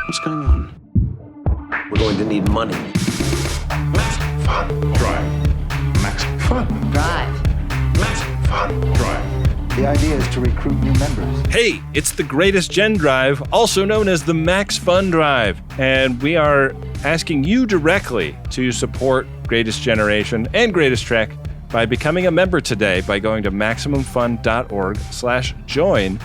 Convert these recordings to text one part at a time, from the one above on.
What's going on? We're going to need money. Max Fun Drive. Max Fun Drive. Max Fun Drive. The idea is to recruit new members. Hey, it's the Greatest Gen Drive, also known as the Max Fun Drive, and we are asking you directly to support Greatest Generation and Greatest Trek by becoming a member today by going to MaximumFun.org/join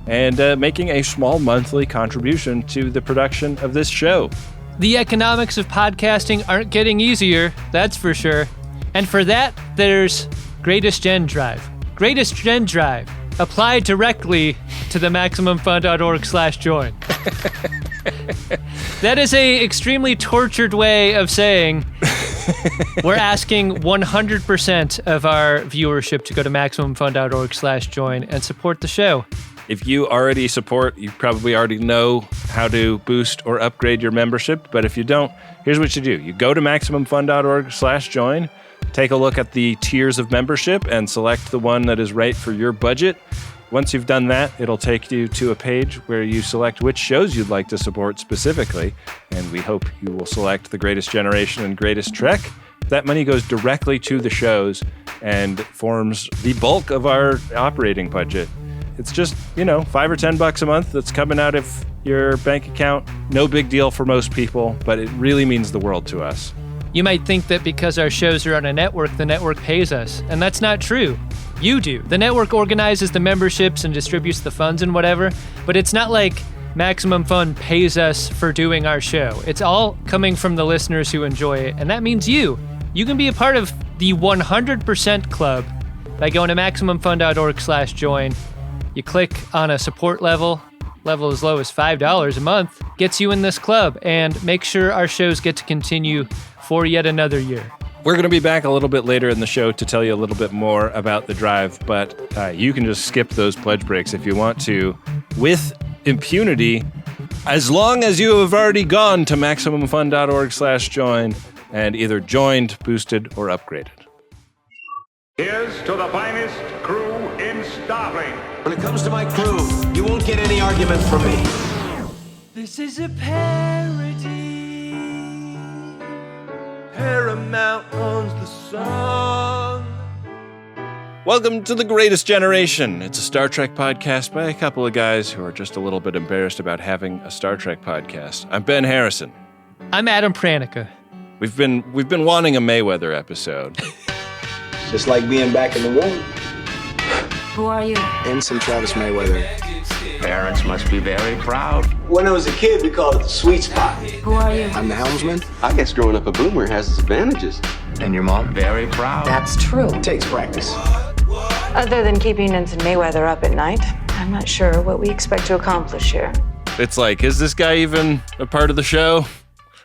and making a small monthly contribution to the production of this show. The economics of podcasting aren't getting easier, that's for sure. And for that, there's Greatest Gen Drive. Greatest Gen Drive. Apply directly to the MaximumFun.org/join. That is a extremely tortured way of saying we're asking 100% of our viewership to go to MaximumFun.org/join and support the show. If you already support, you probably already know how to boost or upgrade your membership. But if you don't, here's what you do. You go to MaximumFun.org/join, take a look at the tiers of membership and select the one that is right for your budget. Once you've done that, it'll take you to a page where you select which shows you'd like to support specifically. And we hope you will select the Greatest Generation and Greatest Trek. That money goes directly to the shows and forms the bulk of our operating budget. It's just, $5 or $10 a month that's coming out of your bank account. No big deal for most people, but it really means the world to us. You might think that because our shows are on a network, the network pays us, and that's not true. You do. The network organizes the memberships and distributes the funds and whatever, but it's not like Maximum Fun pays us for doing our show. It's all coming from the listeners who enjoy it, and that means you. You can be a part of the 100% club by going to MaximumFun.org/join. You click on a support level as low as $5 a month, gets you in this club, and make sure our shows get to continue for yet another year. We're going to be back a little bit later in the show to tell you a little bit more about the drive, but you can just skip those pledge breaks if you want to with impunity, as long as you have already gone to MaximumFun.org/join and either joined, boosted, or upgraded. Here's to the finest crew in Starfleet. When it comes to my crew, you won't get any argument from me. This is a parody. Paramount owns the song. Welcome to The Greatest Generation. It's a Star Trek podcast by a couple of guys who are just a little bit embarrassed about having a Star Trek podcast. I'm Ben Harrison. I'm Adam Pranica. We've been wanting a Mayweather episode. Just like being back in the war. Who are you? Ensign Travis Mayweather. Parents must be very proud. When I was a kid, we called it the sweet spot. Who are you? I'm the helmsman. I guess growing up a boomer has its advantages. And your mom? Very proud. That's true. It takes practice. Other than keeping Ensign Mayweather up at night, I'm not sure what we expect to accomplish here. It's like, is this guy even a part of the show?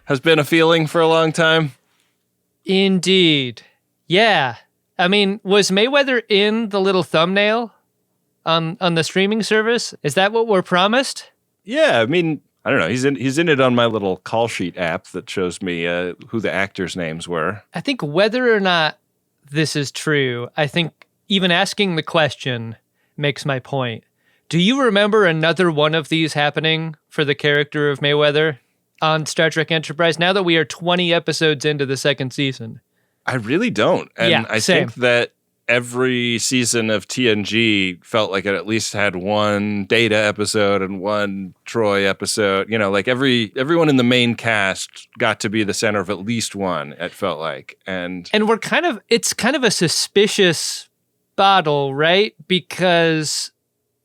Has been a feeling for a long time. Indeed. Yeah. I mean, was Mayweather in the little thumbnail on the streaming service? Is that what we're promised? Yeah, I mean, I don't know. He's in it on my little call sheet app that shows me who the actors' names were. I think whether or not this is true, I think even asking the question makes my point. Do you remember another one of these happening for the character of Mayweather on Star Trek Enterprise now that we are 20 episodes into the second season? I really don't. And yeah, I same. think that every season of TNG felt like it at least had one Data episode and one Troy episode. Like everyone in the main cast got to be the center of at least one, it felt like. And it's kind of a suspicious bottle, right? Because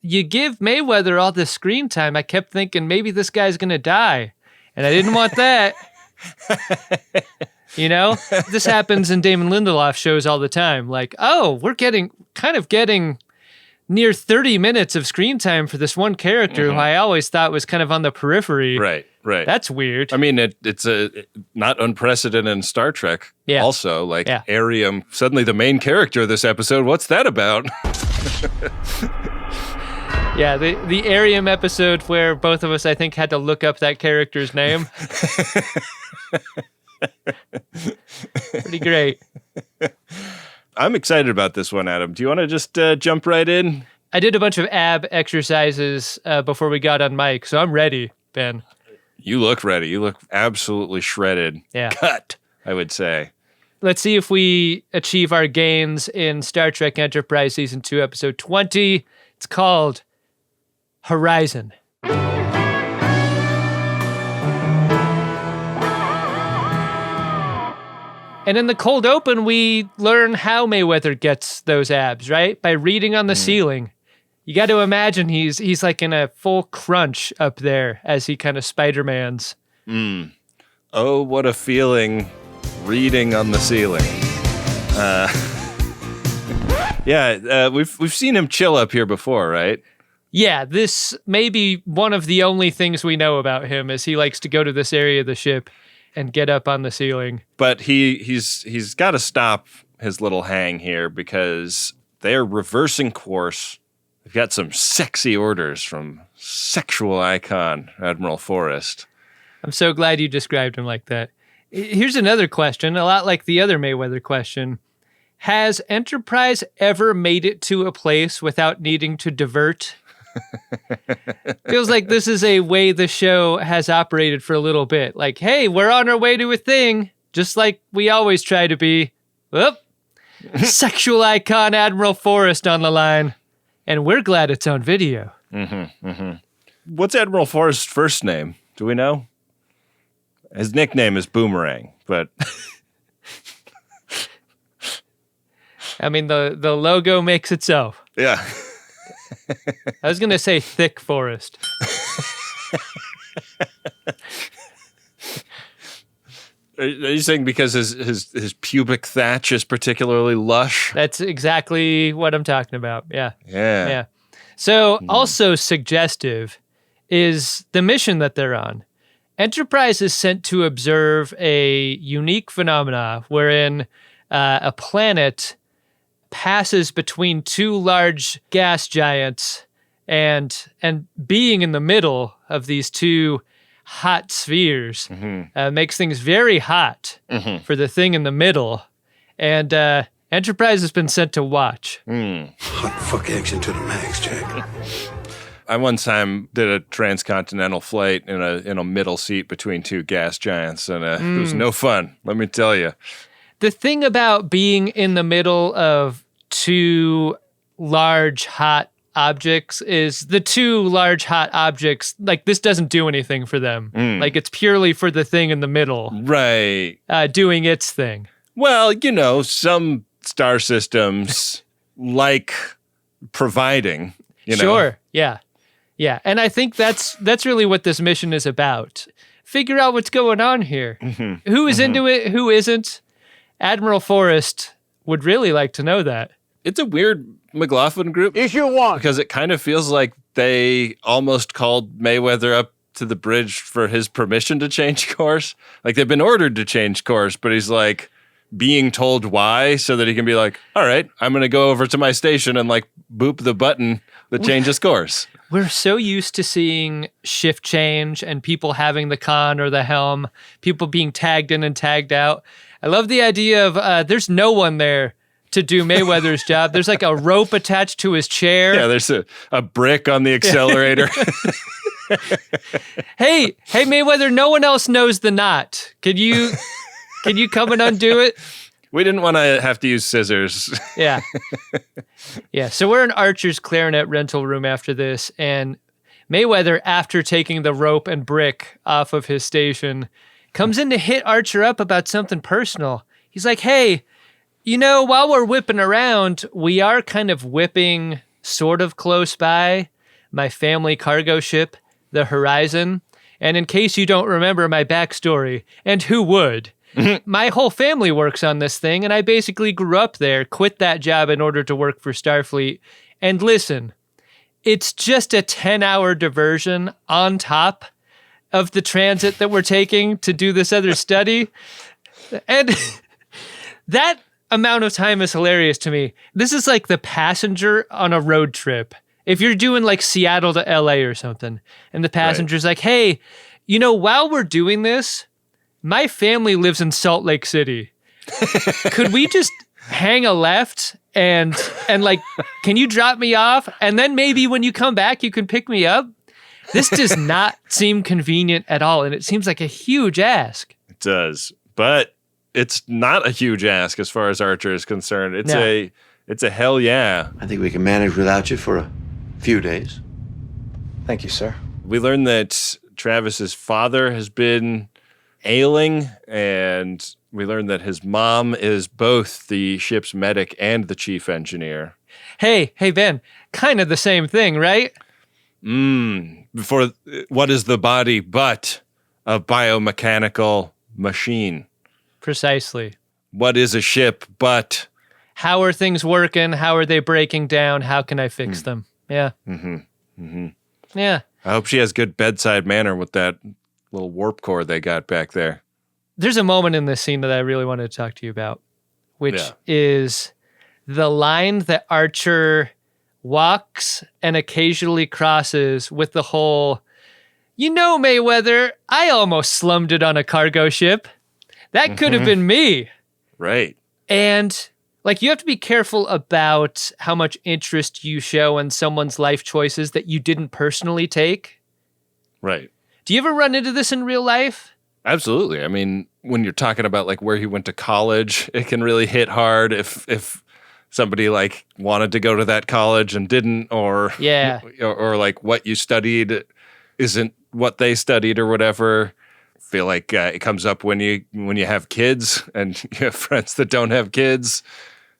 you give Mayweather all this screen time. I kept thinking maybe this guy's going to die. And I didn't want that. This happens in Damon Lindelof shows all the time. Like, oh, we're getting near 30 minutes of screen time for this one character who I always thought was kind of on the periphery. Right. That's weird. I mean, it's not unprecedented in Star Trek. Yeah. Also, Arium, suddenly the main character of this episode. What's that about? Yeah, the Arium episode where both of us, I think, had to look up that character's name. Pretty great. I'm excited about this one, Adam. Do you want to just jump right in? I did a bunch of ab exercises before we got on mic, so I'm ready, Ben. You look ready. You look absolutely shredded. Yeah. Cut, I would say. Let's see if we achieve our gains in Star Trek Enterprise Season 2, Episode 20. It's called Horizon. And in the cold open, we learn how Mayweather gets those abs, right? By reading on the ceiling. You got to imagine he's like in a full crunch up there as he kind of Spider-Mans. Oh, what a feeling reading on the ceiling. We've seen him chill up here before, right? Yeah, this may be one of the only things we know about him is he likes to go to this area of the ship and get up on the ceiling. But he's got to stop his little hang here because they're reversing course. They've got some sexy orders from sexual icon Admiral Forrest. I'm so glad you described him like that. Here's another question, a lot like the other Mayweather question. Has Enterprise ever made it to a place without needing to divert? Feels like this is a way the show has operated for a little bit. Like, hey, we're on our way to a thing, just like we always try to be. Whoop. Sexual icon Admiral Forrest on the line. And we're glad it's on video. What's Admiral Forrest's first name? Do we know? His nickname is Boomerang, but... I mean, the logo makes it so. Yeah. I was going to say Thick Forest. Are you saying because his pubic thatch is particularly lush? That's exactly what I'm talking about. Yeah. Yeah. So also suggestive is the mission that they're on. Enterprise is sent to observe a unique phenomena wherein a planet passes between two large gas giants and being in the middle of these two hot spheres makes things very hot for the thing in the middle. And Enterprise has been sent to watch. Hot fuck action to the max, Jack. I one time did a transcontinental flight in a middle seat between two gas giants, and it was no fun, let me tell you. The thing about being in the middle of two large hot objects is the two large hot objects, like, this doesn't do anything for them. Like, it's purely for the thing in the middle. Right. Doing its thing. Well, you know, some star systems like providing, you know. Sure, yeah. Yeah, and I think that's really what this mission is about. Figure out what's going on here. Who is into it, who isn't? Admiral Forrest would really like to know that. It's a weird McLaughlin group. Issue 1. Because it kind of feels like they almost called Mayweather up to the bridge for his permission to change course. Like, they've been ordered to change course, but he's like being told why so that he can be like, all right, I'm going to go over to my station and like boop the button that changes course. We're so used to seeing shift change and people having the con or the helm, people being tagged in and tagged out. I love the idea of there's no one there to do Mayweather's job. There's like a rope attached to his chair. Yeah, there's a brick on the accelerator. Hey, Mayweather, no one else knows the knot. Can you come and undo it? We didn't want to have to use scissors. Yeah. Yeah, so we're in Archer's clarinet rental room after this, and Mayweather, after taking the rope and brick off of his station, comes in to hit Archer up about something personal. He's like, hey, you know, while we're whipping around, we are kind of whipping sort of close by my family cargo ship, the Horizon. And in case you don't remember my backstory, and who would, my whole family works on this thing, and I basically grew up there, quit that job in order to work for Starfleet. And listen, it's just a 10-hour diversion on top of the transit that we're taking to do this other study. And that amount of time is hilarious to me. This is like the passenger on a road trip. If you're doing like Seattle to LA or something, and the passenger's like, hey, you know, while we're doing this, my family lives in Salt Lake City. Could we just hang a left and like, can you drop me off? And then maybe when you come back, you can pick me up. This does not seem convenient at all, and it seems like a huge ask. It does, but it's not a huge ask as far as Archer is concerned. It's a hell yeah. I think we can manage without you for a few days. Thank you, sir. We learned that Travis's father has been ailing, and we learned that his mom is both the ship's medic and the chief engineer. Hey, Ben, kind of the same thing, right? Before, what is the body but a biomechanical machine? Precisely. What is a ship but? How are things working? How are they breaking down? How can I fix them? Yeah. Yeah. I hope she has good bedside manner with that little warp core they got back there. There's a moment in this scene that I really wanted to talk to you about, which is the line that Archer walks and occasionally crosses with the whole, Mayweather, I almost slummed it on a cargo ship. That could have been me. Right. And you have to be careful about how much interest you show in someone's life choices that you didn't personally take. Right. Do you ever run into this in real life? Absolutely. I mean, when you're talking about where he went to college, it can really hit hard if somebody wanted to go to that college and didn't, or what you studied isn't what they studied or whatever. I feel like it comes up when you have kids and you have friends that don't have kids.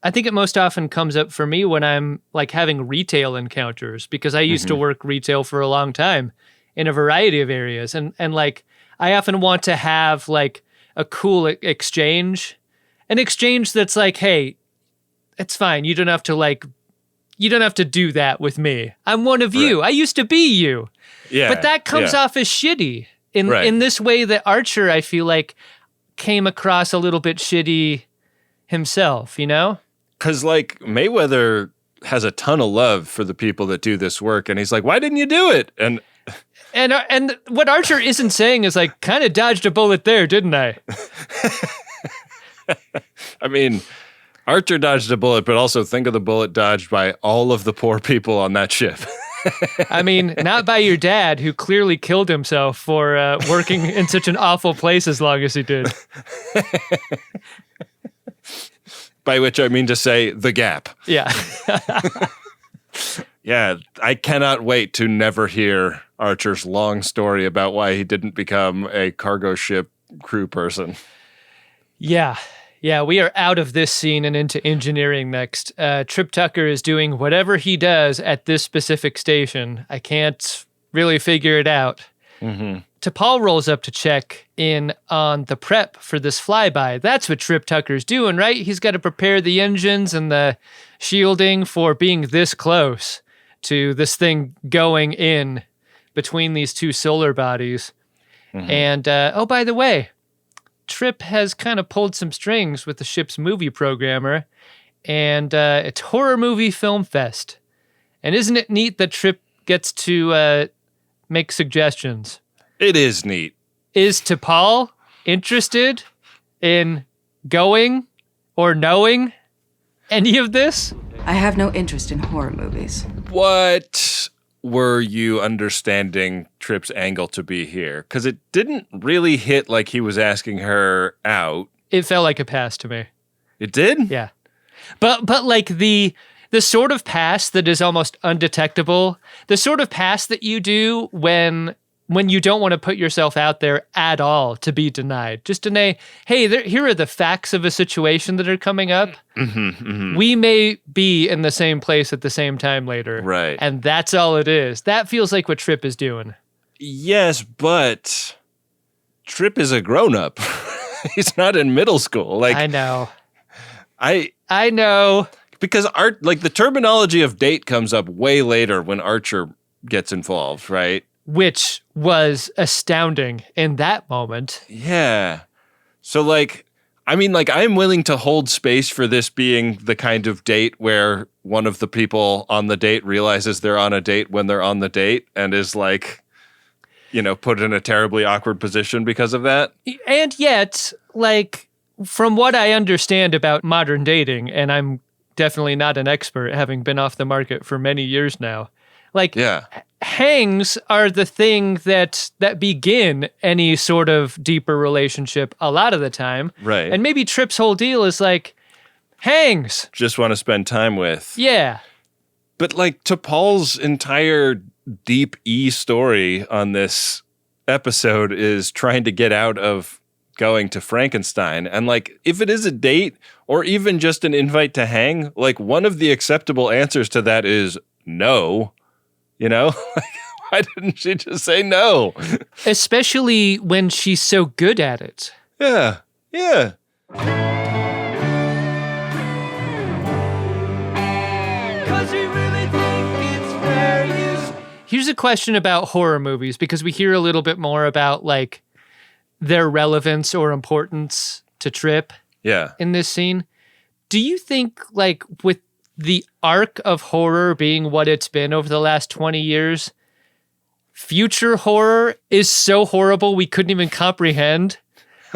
I think it most often comes up for me when I'm having retail encounters, because I used to work retail for a long time in a variety of areas. And I often want to have a cool exchange, an exchange that's hey, it's fine. You don't have to do that with me. I'm one of you. I used to be you. Yeah. But that comes off as shitty in this way that Archer, I feel came across a little bit shitty himself, Because Mayweather has a ton of love for the people that do this work, and he's like, "Why didn't you do it?" And what Archer isn't saying is kind of dodged a bullet there, didn't I? I mean, Archer dodged a bullet, but also think of the bullet dodged by all of the poor people on that ship. I mean, not by your dad, who clearly killed himself for working in such an awful place as long as he did. By which I mean to say the Gap. Yeah. Yeah, I cannot wait to never hear Archer's long story about why he didn't become a cargo ship crew person. Yeah, we are out of this scene and into engineering next. Trip Tucker is doing whatever he does at this specific station. I can't really figure it out. T'Pol rolls up to check in on the prep for this flyby. That's what Trip Tucker's doing, right? He's got to prepare the engines and the shielding for being this close to this thing going in between these two solar bodies. And, by the way, Trip has kind of pulled some strings with the ship's movie programmer, and it's Horror Movie Film Fest. And isn't it neat that Trip gets to make suggestions? It is neat. Is T'Pol interested in going or knowing any of this? I have no interest in horror movies. What were you understanding Trip's angle to be here? Because it didn't really hit like he was asking her out. It felt like a pass to me. It did? Yeah. But the sort of pass that is almost undetectable, the sort of pass that you do when you don't want to put yourself out there at all to be denied. Just deny, hey, here are the facts of a situation that are coming up. We may be in the same place at the same time later. Right. And that's all it is. That feels like what Trip is doing. Yes, but Trip is a grown-up. He's not in middle school. I know. I know. Because the terminology of date comes up way later when Archer gets involved, right? Which was astounding in that moment. Yeah. So I'm willing to hold space for this being the kind of date where one of the people on the date realizes they're on a date when they're on the date and is put in a terribly awkward position because of that. And yet, from what I understand about modern dating, and I'm definitely not an expert, having been off the market for many years now, hangs are the thing that begin any sort of deeper relationship a lot of the time. Right. And maybe Trip's whole deal is like, hangs. Just want to spend time with. Yeah. But like to Paul's entire deep E story on this episode is trying to get out of going to Frankenstein. And like, if it is a date or even just an invite to hang, like one of the acceptable answers to that is no. You know, why didn't she just say no? Especially when she's so good at it. Yeah. Yeah. Here's a question about horror movies, because we hear a little bit more about like their relevance or importance to Trip in this scene. Do you think like with the arc of horror being what it's been over the last 20 years, future horror is so horrible we couldn't even comprehend?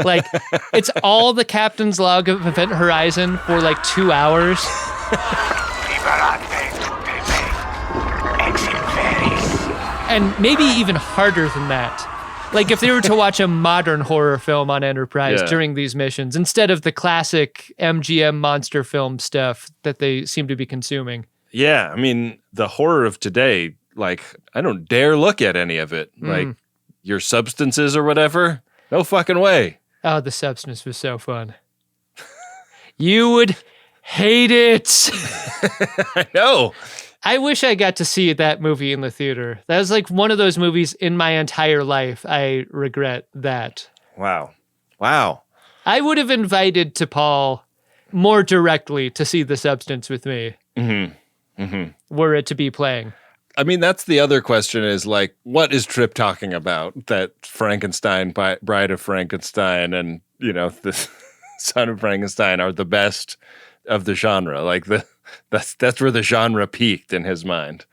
Like, it's all the Captain's Log of Event Horizon for like 2 hours. And maybe even harder than that. Like if they were to watch a modern horror film on Enterprise during these missions, instead of the classic MGM monster film stuff that they seem to be consuming. Yeah, I mean, the horror of today, like, I don't dare look at any of it. Like, your substances or whatever, no fucking way. Oh, the substance was so fun. You would hate it. I know. I wish I got to see that movie in the theater. That was like one of those movies in my entire life. I regret that. Wow. I would have invited to Paul more directly to see The Substance with me. Were it to be playing. I mean, that's the other question is like, what is Trip talking about? That Frankenstein, Bride of Frankenstein, and, you know, the Son of Frankenstein are the best of the genre. Like that's where the genre peaked in his mind.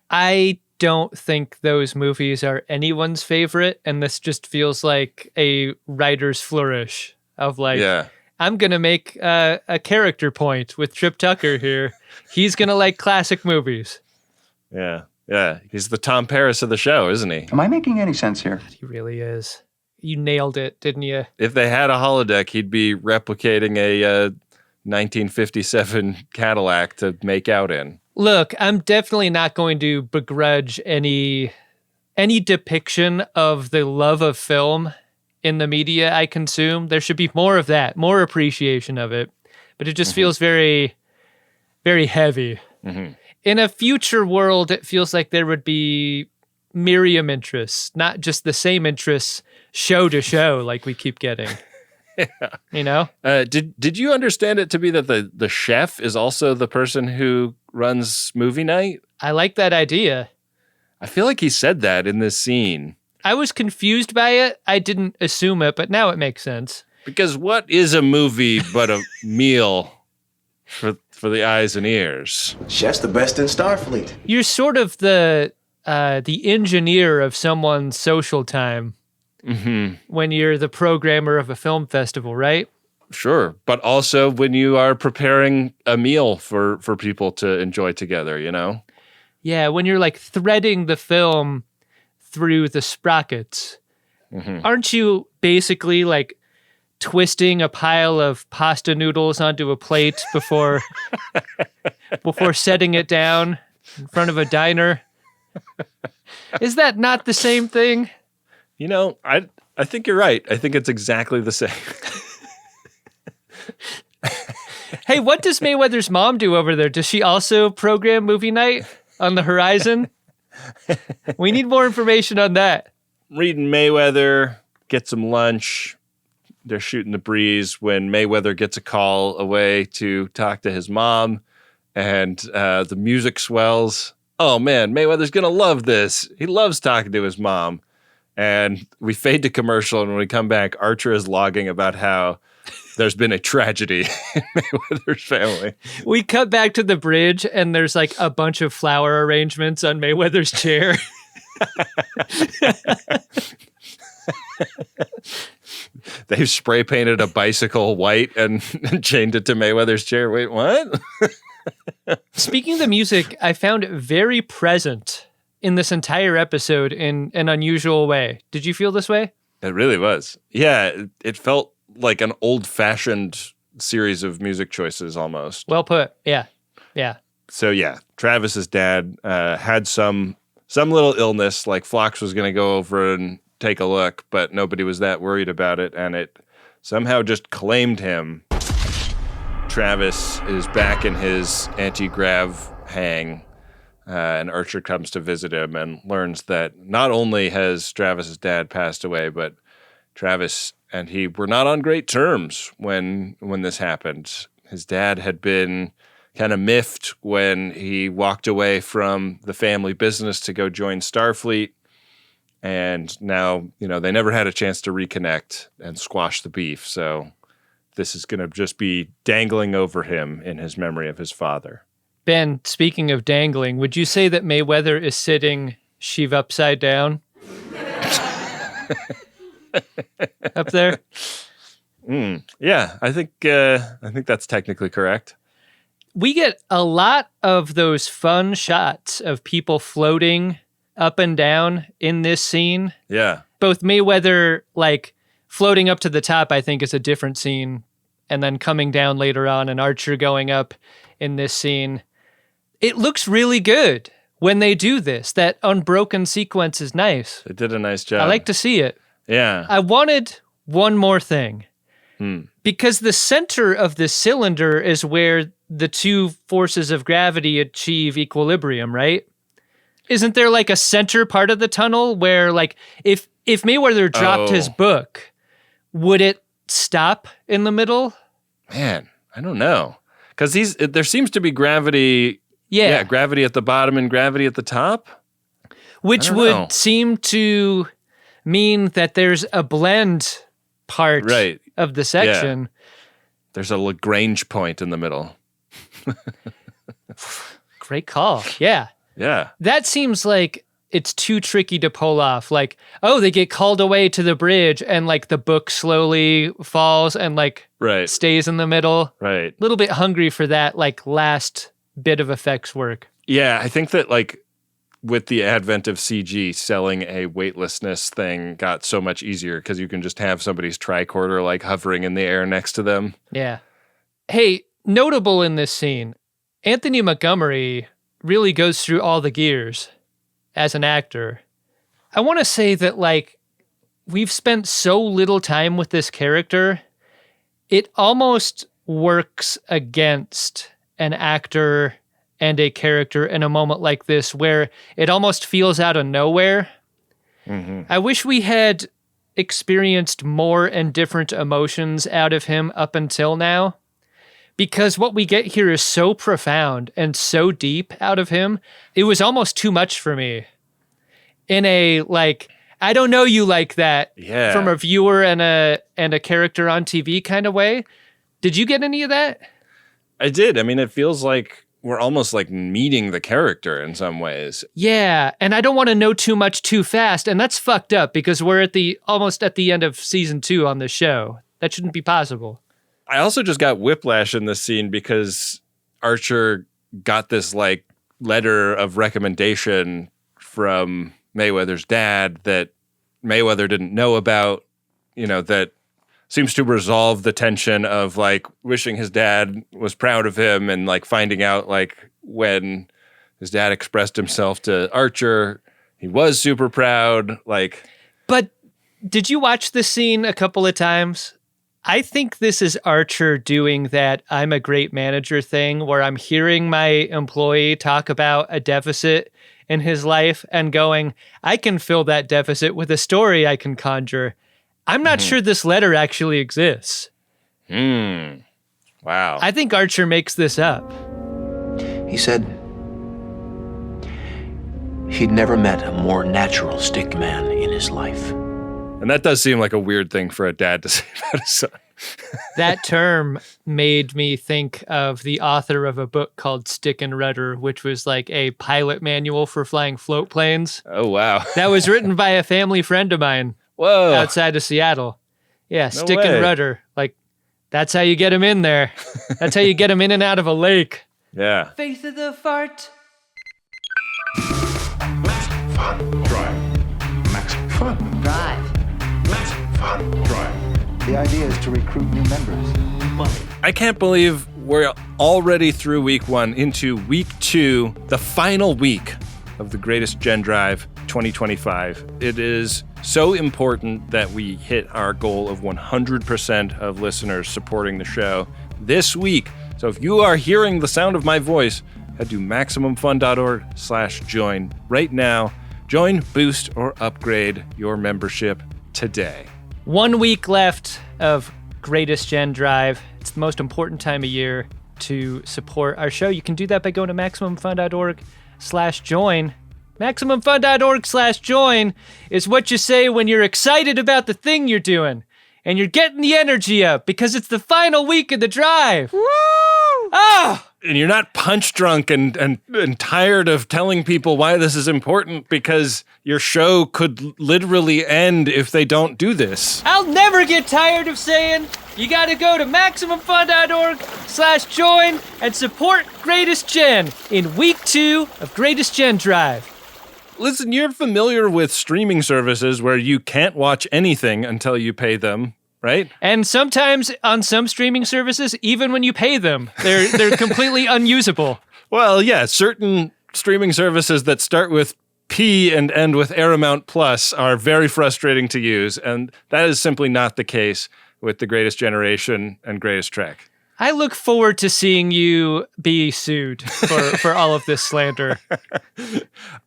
I don't think those movies are anyone's favorite, and this just feels like a writer's flourish of like, I'm going to make a character point with Trip Tucker here. He's going to like classic movies. Yeah. He's the Tom Paris of the show, isn't he? Am I making any sense here? He really is. You nailed it, didn't you? If they had a holodeck, he'd be replicating a 1957 Cadillac to make out in. Look, I'm definitely not going to begrudge any depiction of the love of film in the media I consume. There should be more of that, more appreciation of it. But it just feels very, very heavy. In a future world, it feels like there would be Miriam interests, not just the same interests show to show like we keep getting. You know? Did you understand it to be that the chef is also the person who runs movie night? I like that idea. I feel like he said that in this scene. I was confused by it. I didn't assume it, but now it makes sense. Because what is a movie but a meal for the eyes and ears? Chef's the best in Starfleet. You're sort of the engineer of someone's social time. When you're the programmer of a film festival, right? Sure. But also when you are preparing a meal for people to enjoy together, you know? Yeah, when you're like threading the film through the sprockets. Aren't you basically like twisting a pile of pasta noodles onto a plate before setting it down in front of a diner? Is that not the same thing? You know, I think you're right. I think it's exactly the same. Hey, what does Mayweather's mom do over there? Does she also program movie night on the horizon? We need more information on that. Reading Mayweather, get some lunch. They're shooting the breeze when Mayweather gets a call away to talk to his mom, and the music swells. Oh man, Mayweather's gonna love this. He loves talking to his mom. And we fade to commercial, and when we come back, Archer is logging about how there's been a tragedy in Mayweather's family. We cut back to the bridge, and there's like a bunch of flower arrangements on Mayweather's chair. They've spray painted a bicycle white and chained it to Mayweather's chair. Wait, what? Speaking of the music, I found it very present in this entire episode in an unusual way. Did you feel this way? It really was. Yeah, it felt like an old-fashioned series of music choices almost. Well put. Yeah. Yeah. So yeah, Travis's dad had some little illness, like Phlox was going to go over and take a look, but nobody was that worried about it, and it somehow just claimed him. Travis is back in his anti-grav hang, and Archer comes to visit him and learns that not only has Travis's dad passed away, but Travis and he were not on great terms when this happened. His dad had been kind of miffed when he walked away from the family business to go join Starfleet. And now, they never had a chance to reconnect and squash the beef. So this is going to just be dangling over him in his memory of his father. Ben, speaking of dangling, would you say that Mayweather is sitting Shiv upside down? Up there? Yeah, I think that's technically correct. We get a lot of those fun shots of people floating up and down in this scene. Yeah. Both Mayweather, floating up to the top, I think, is a different scene, and then coming down later on, and Archer going up in this scene. It looks really good when they do this. That unbroken sequence is nice. They did a nice job. I like to see it. Yeah. I wanted one more thing. Because the center of the cylinder is where the two forces of gravity achieve equilibrium, right? Isn't there a center part of the tunnel where if Mayweather dropped his book, would it stop in the middle? Man, I don't know. Because there seems to be gravity. Yeah, gravity at the bottom and gravity at the top. Which would seem to mean that there's a blend part of the section. Yeah. There's a Lagrange point in the middle. Great call. Yeah. Yeah. That seems like it's too tricky to pull off. They get called away to the bridge and the book slowly falls and stays in the middle. Right. A little bit hungry for that last bit of effects work. Yeah, I think that with the advent of CG, selling a weightlessness thing got so much easier because you can just have somebody's tricorder hovering in the air next to them. Yeah. Hey, notable in this scene, Anthony Montgomery really goes through all the gears as an actor. I want to say that we've spent so little time with this character, it almost works against an actor and a character in a moment like this where it almost feels out of nowhere. Mm-hmm. I wish we had experienced more and different emotions out of him up until now, because what we get here is so profound and so deep out of him. It was almost too much for me in a I don't know you like that from a viewer and a character on TV kind of way. Did you get any of that? I did. I mean, it feels like we're almost meeting the character in some ways. Yeah, and I don't want to know too much too fast, and that's fucked up because we're almost at the end of season 2 on the show. That shouldn't be possible. I also just got whiplash in this scene because Archer got this letter of recommendation from Mayweather's dad that Mayweather didn't know about, that seems to resolve the tension of wishing his dad was proud of him and finding out when his dad expressed himself to Archer, he was super proud. But did you watch this scene a couple of times? I think this is Archer doing that I'm a great manager thing where I'm hearing my employee talk about a deficit in his life and going, I can fill that deficit with a story I can conjure. I'm not sure this letter actually exists. Wow. I think Archer makes this up. He said he'd never met a more natural stick man in his life. And that does seem like a weird thing for a dad to say about his son. That term made me think of the author of a book called Stick and Rudder, which was a pilot manual for flying float planes. Oh, wow. That was written by a family friend of mine. Whoa. Outside of Seattle. Yeah, No Stick way. and Rudder. That's how you get him in there. That's how you get him in and out of a lake. Yeah. Face of the fart. Fun. Drive. Max fun. Drive. Max fun. Drive. The idea is to recruit new members. Money. I can't believe we're already through week 1 into week 2, the final week of the Greatest Gen Drive 2025. It is so important that we hit our goal of 100% of listeners supporting the show this week. So if you are hearing the sound of my voice, head to MaximumFun.org/join right now. Join, boost, or upgrade your membership today. 1 week left of Greatest Gen Drive. It's the most important time of year to support our show. You can do that by going to MaximumFun.org/join. MaximumFun.org/join is what you say when you're excited about the thing you're doing and you're getting the energy up because it's the final week of the drive. Woo! Oh! And you're not punch drunk and tired of telling people why this is important because your show could literally end if they don't do this. I'll never get tired of saying you gotta go to MaximumFun.org/join and support Greatest Gen in week 2 of Greatest Gen Drive. Listen, you're familiar with streaming services where you can't watch anything until you pay them, right? And sometimes on some streaming services, even when you pay them, they're completely unusable. Well, yeah, certain streaming services that start with P and end with Paramount Plus are very frustrating to use, and that is simply not the case with the Greatest Generation and Greatest Trek. I look forward to seeing you be sued for all of this slander.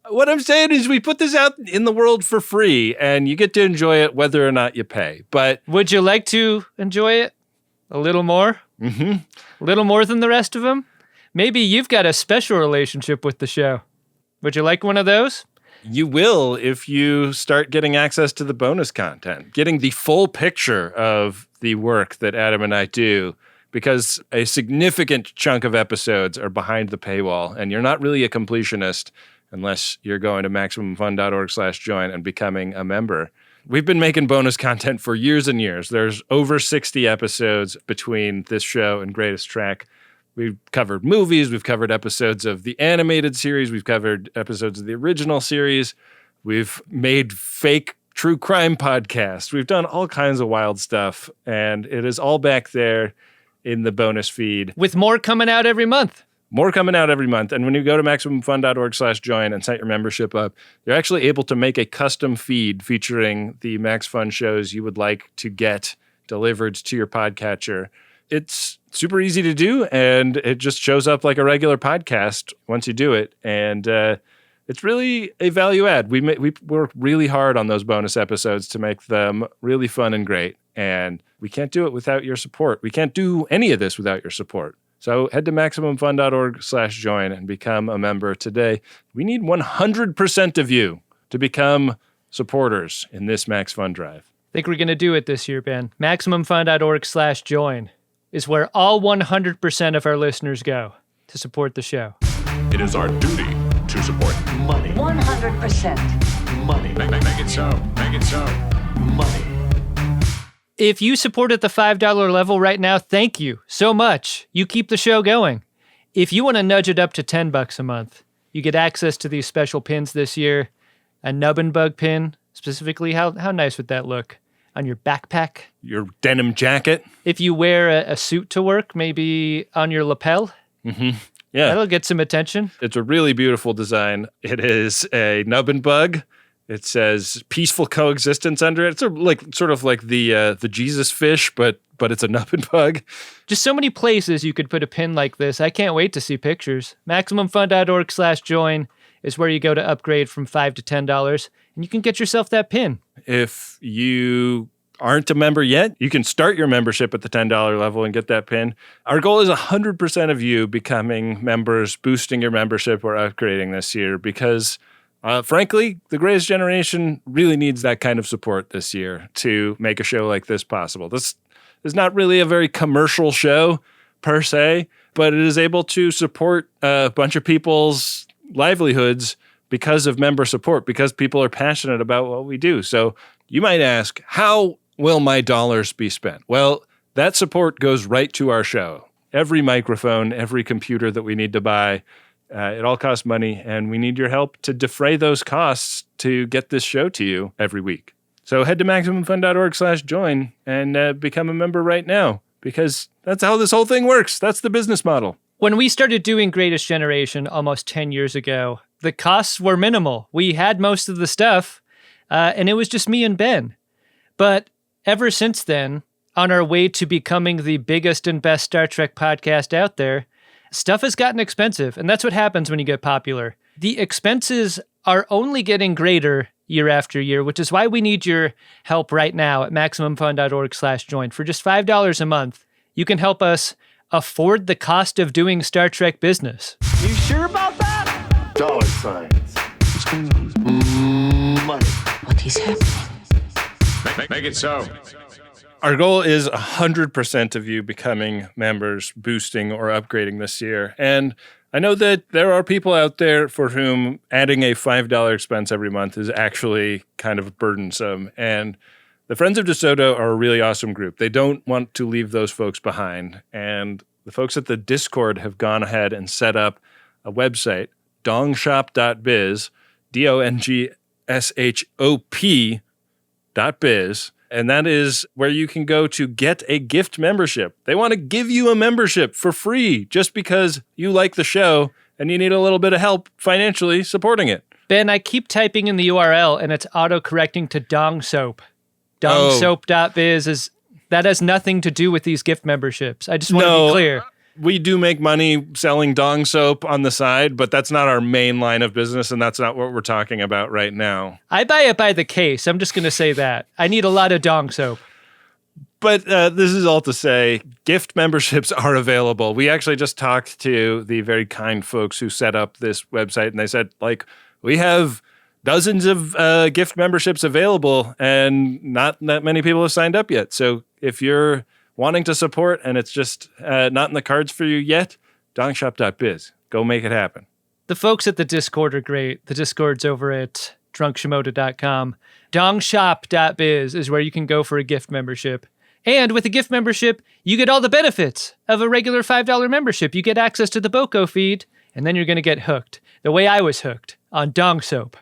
What I'm saying is we put this out in the world for free, and you get to enjoy it whether or not you pay. But would you like to enjoy it a little more? Mm-hmm. A little more than the rest of them? Maybe you've got a special relationship with the show. Would you like one of those? You will if you start getting access to the bonus content, getting the full picture of the work that Adam and I do, because a significant chunk of episodes are behind the paywall, and you're not really a completionist unless you're going to MaximumFun.org/join and becoming a member. We've been making bonus content for years and years. There's over 60 episodes between this show and Greatest Trek. We've covered movies, we've covered episodes of the animated series, we've covered episodes of the original series, we've made fake true crime podcasts, we've done all kinds of wild stuff, and it is all back there in the bonus feed. With more coming out every month. More coming out every month. And when you go to MaximumFun.org/join and set your membership up, you're actually able to make a custom feed featuring the Max Fun shows you would like to get delivered to your podcatcher. It's super easy to do, and it just shows up like a regular podcast once you do it. And it's really a value add. We work really hard on those bonus episodes to make them really fun and great. And we can't do it without your support. We can't do any of this without your support. So head to MaximumFun.org/join and become a member today. We need 100% of you to become supporters in this Max Fun Drive. I think we're going to do it this year, Ben. MaximumFun.org/join is where all 100% of our listeners go to support the show. It is our duty to support money. 100%. Money. Make it so. Make it so. Money. If you support at the $5 level right now, thank you so much. You keep the show going. If you want to nudge it up to $10 a month, you get access to these special pins this year. A nub and bug pin, specifically. How nice would that look on your backpack? Your denim jacket. If you wear a suit to work, maybe on your lapel. Mm-hmm. Yeah. That'll get some attention. It's a really beautiful design. It is a nub and bug. It says peaceful coexistence under it. It's sort of like the Jesus fish, but it's a nub and bug. Just so many places you could put a pin like this. I can't wait to see pictures. MaximumFun.org/join is where you go to upgrade from $5 to $10, and you can get yourself that pin. If you aren't a member yet, you can start your membership at the $10 level and get that pin. Our goal is 100% of you becoming members, boosting your membership or upgrading this year, because frankly, the Greatest Generation really needs that kind of support this year to make a show like this possible. This is not really a very commercial show per se, but it is able to support a bunch of people's livelihoods because of member support, because people are passionate about what we do. So you might ask, how will my dollars be spent? Well, that support goes right to our show. Every microphone, every computer that we need to buy, It all costs money, and we need your help to defray those costs to get this show to you every week. So head to MaximumFun.org/join and become a member right now, because that's how this whole thing works. That's the business model. When we started doing Greatest Generation almost 10 years ago, the costs were minimal. We had most of the stuff, and it was just me and Ben. But ever since then, on our way to becoming the biggest and best Star Trek podcast out there, stuff has gotten expensive, and that's what happens when you get popular. The expenses are only getting greater year after year, which is why we need your help right now at MaximumFun.org/join. For just $5 a month, you can help us afford the cost of doing Star Trek business. You sure about that? Dollar signs. What's going on? Money. What is happening? Make it so. Our goal is 100% of you becoming members, boosting, or upgrading this year. And I know that there are people out there for whom adding a $5 expense every month is actually kind of burdensome. And the Friends of DeSoto are a really awesome group. They don't want to leave those folks behind. And the folks at the Discord have gone ahead and set up a website, dongshop.biz, DONGSHOP.biz. And that is where you can go to get a gift membership. They want to give you a membership for free just because you like the show and you need a little bit of help financially supporting it. Ben, I keep typing in the URL and it's auto-correcting to Dong Soap. Dongsoap.biz that has nothing to do with these gift memberships. I just want to be clear. We do make money selling Dong Soap on the side, but that's not our main line of business, and that's not what we're talking about right now. I buy it by the case. I'm just going to say that. I need a lot of Dong Soap. But this is all to say, gift memberships are available. We actually just talked to the very kind folks who set up this website, and they said, we have dozens of gift memberships available, and not that many people have signed up yet. So if you're wanting to support and it's just not in the cards for you yet, dongshop.biz. Go make it happen. The folks at the Discord are great. The Discord's over at drunkshimoda.com. Dongshop.biz is where you can go for a gift membership. And with a gift membership, you get all the benefits of a regular $5 membership. You get access to the BOCO feed, and then you're going to get hooked. The way I was hooked, on Dong Soap.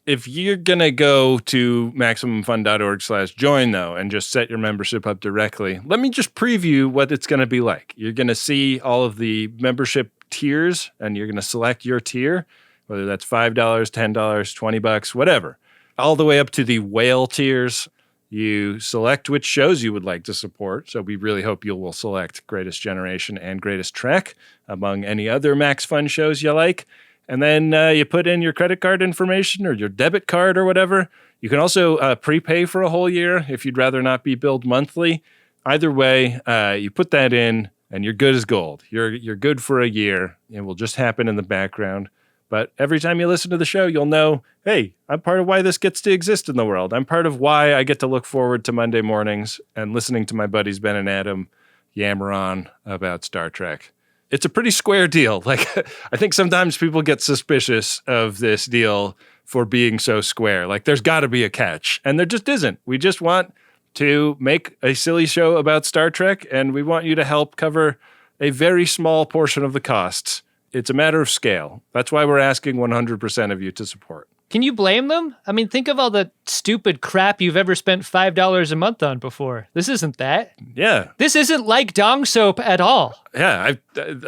If you're going to go to MaximumFun.org/join, though, and just set your membership up directly, let me just preview what it's going to be like. You're going to see all of the membership tiers, and you're going to select your tier, whether that's $5, $10, $20, whatever, all the way up to the whale tiers. You select which shows you would like to support. So we really hope you will select Greatest Generation and Greatest Trek among any other Max Fun shows you like. And then you put in your credit card information or your debit card or whatever. You can also prepay for a whole year if you'd rather not be billed monthly. Either way, you put that in and you're good as gold. You're good for a year. It will just happen in the background. But every time you listen to the show, you'll know, hey, I'm part of why this gets to exist in the world. I'm part of why I get to look forward to Monday mornings and listening to my buddies Ben and Adam yammer on about Star Trek. It's a pretty square deal. I think sometimes people get suspicious of this deal for being so square. There's got to be a catch. And there just isn't. We just want to make a silly show about Star Trek, and we want you to help cover a very small portion of the costs. It's a matter of scale. That's why we're asking 100% of you to support. Can you blame them? I mean, think of all the stupid crap you've ever spent $5 a month on before. This isn't that. Yeah. This isn't like Dong Soap at all. Yeah,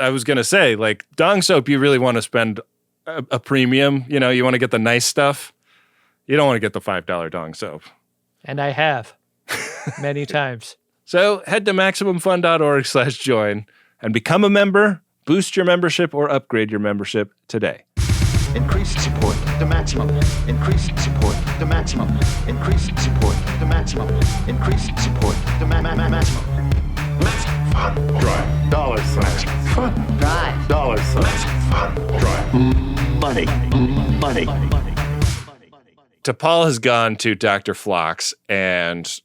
I was going to say, Dong Soap, you really want to spend a premium. You want to get the nice stuff. You don't want to get the $5 Dong Soap. And I have. Many times. So head to MaximumFun.org/join and become a member, boost your membership, or upgrade your membership today. Increase support to maximum. Increase support to maximum. Increase support to maximum. Increase support to maximum. Let's fun drive. Dollar signs. Fun drive. Dollar signs. Fun drive. Money. Money. T'Pol has gone to Dr. Phlox and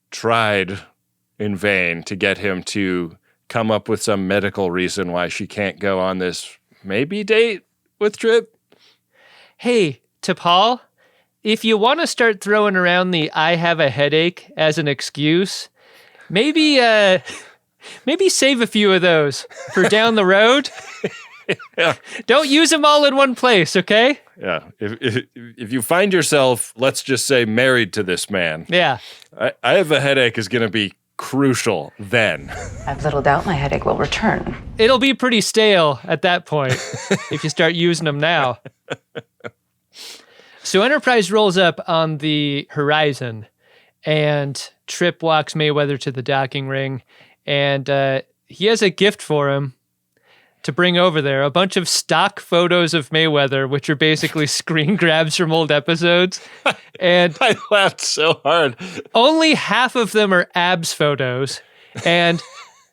tried in vain to get him to come up with some medical reason why she can't go on this maybe date with Trip. Hey, T'Pol, if you want to start throwing around the I have a headache as an excuse, maybe save a few of those for down the road. Don't use them all in one place, okay? Yeah. If you find yourself, let's just say, married to this man, Yeah. I have a headache is going to be crucial then. I have little doubt my headache will return. It'll be pretty stale at that point if you start using them now. So Enterprise rolls up on the horizon, and Trip walks Mayweather to the docking ring, and he has a gift for him to bring over there, a bunch of stock photos of Mayweather, which are basically screen grabs from old episodes. And I laughed so hard. Only half of them are abs photos, and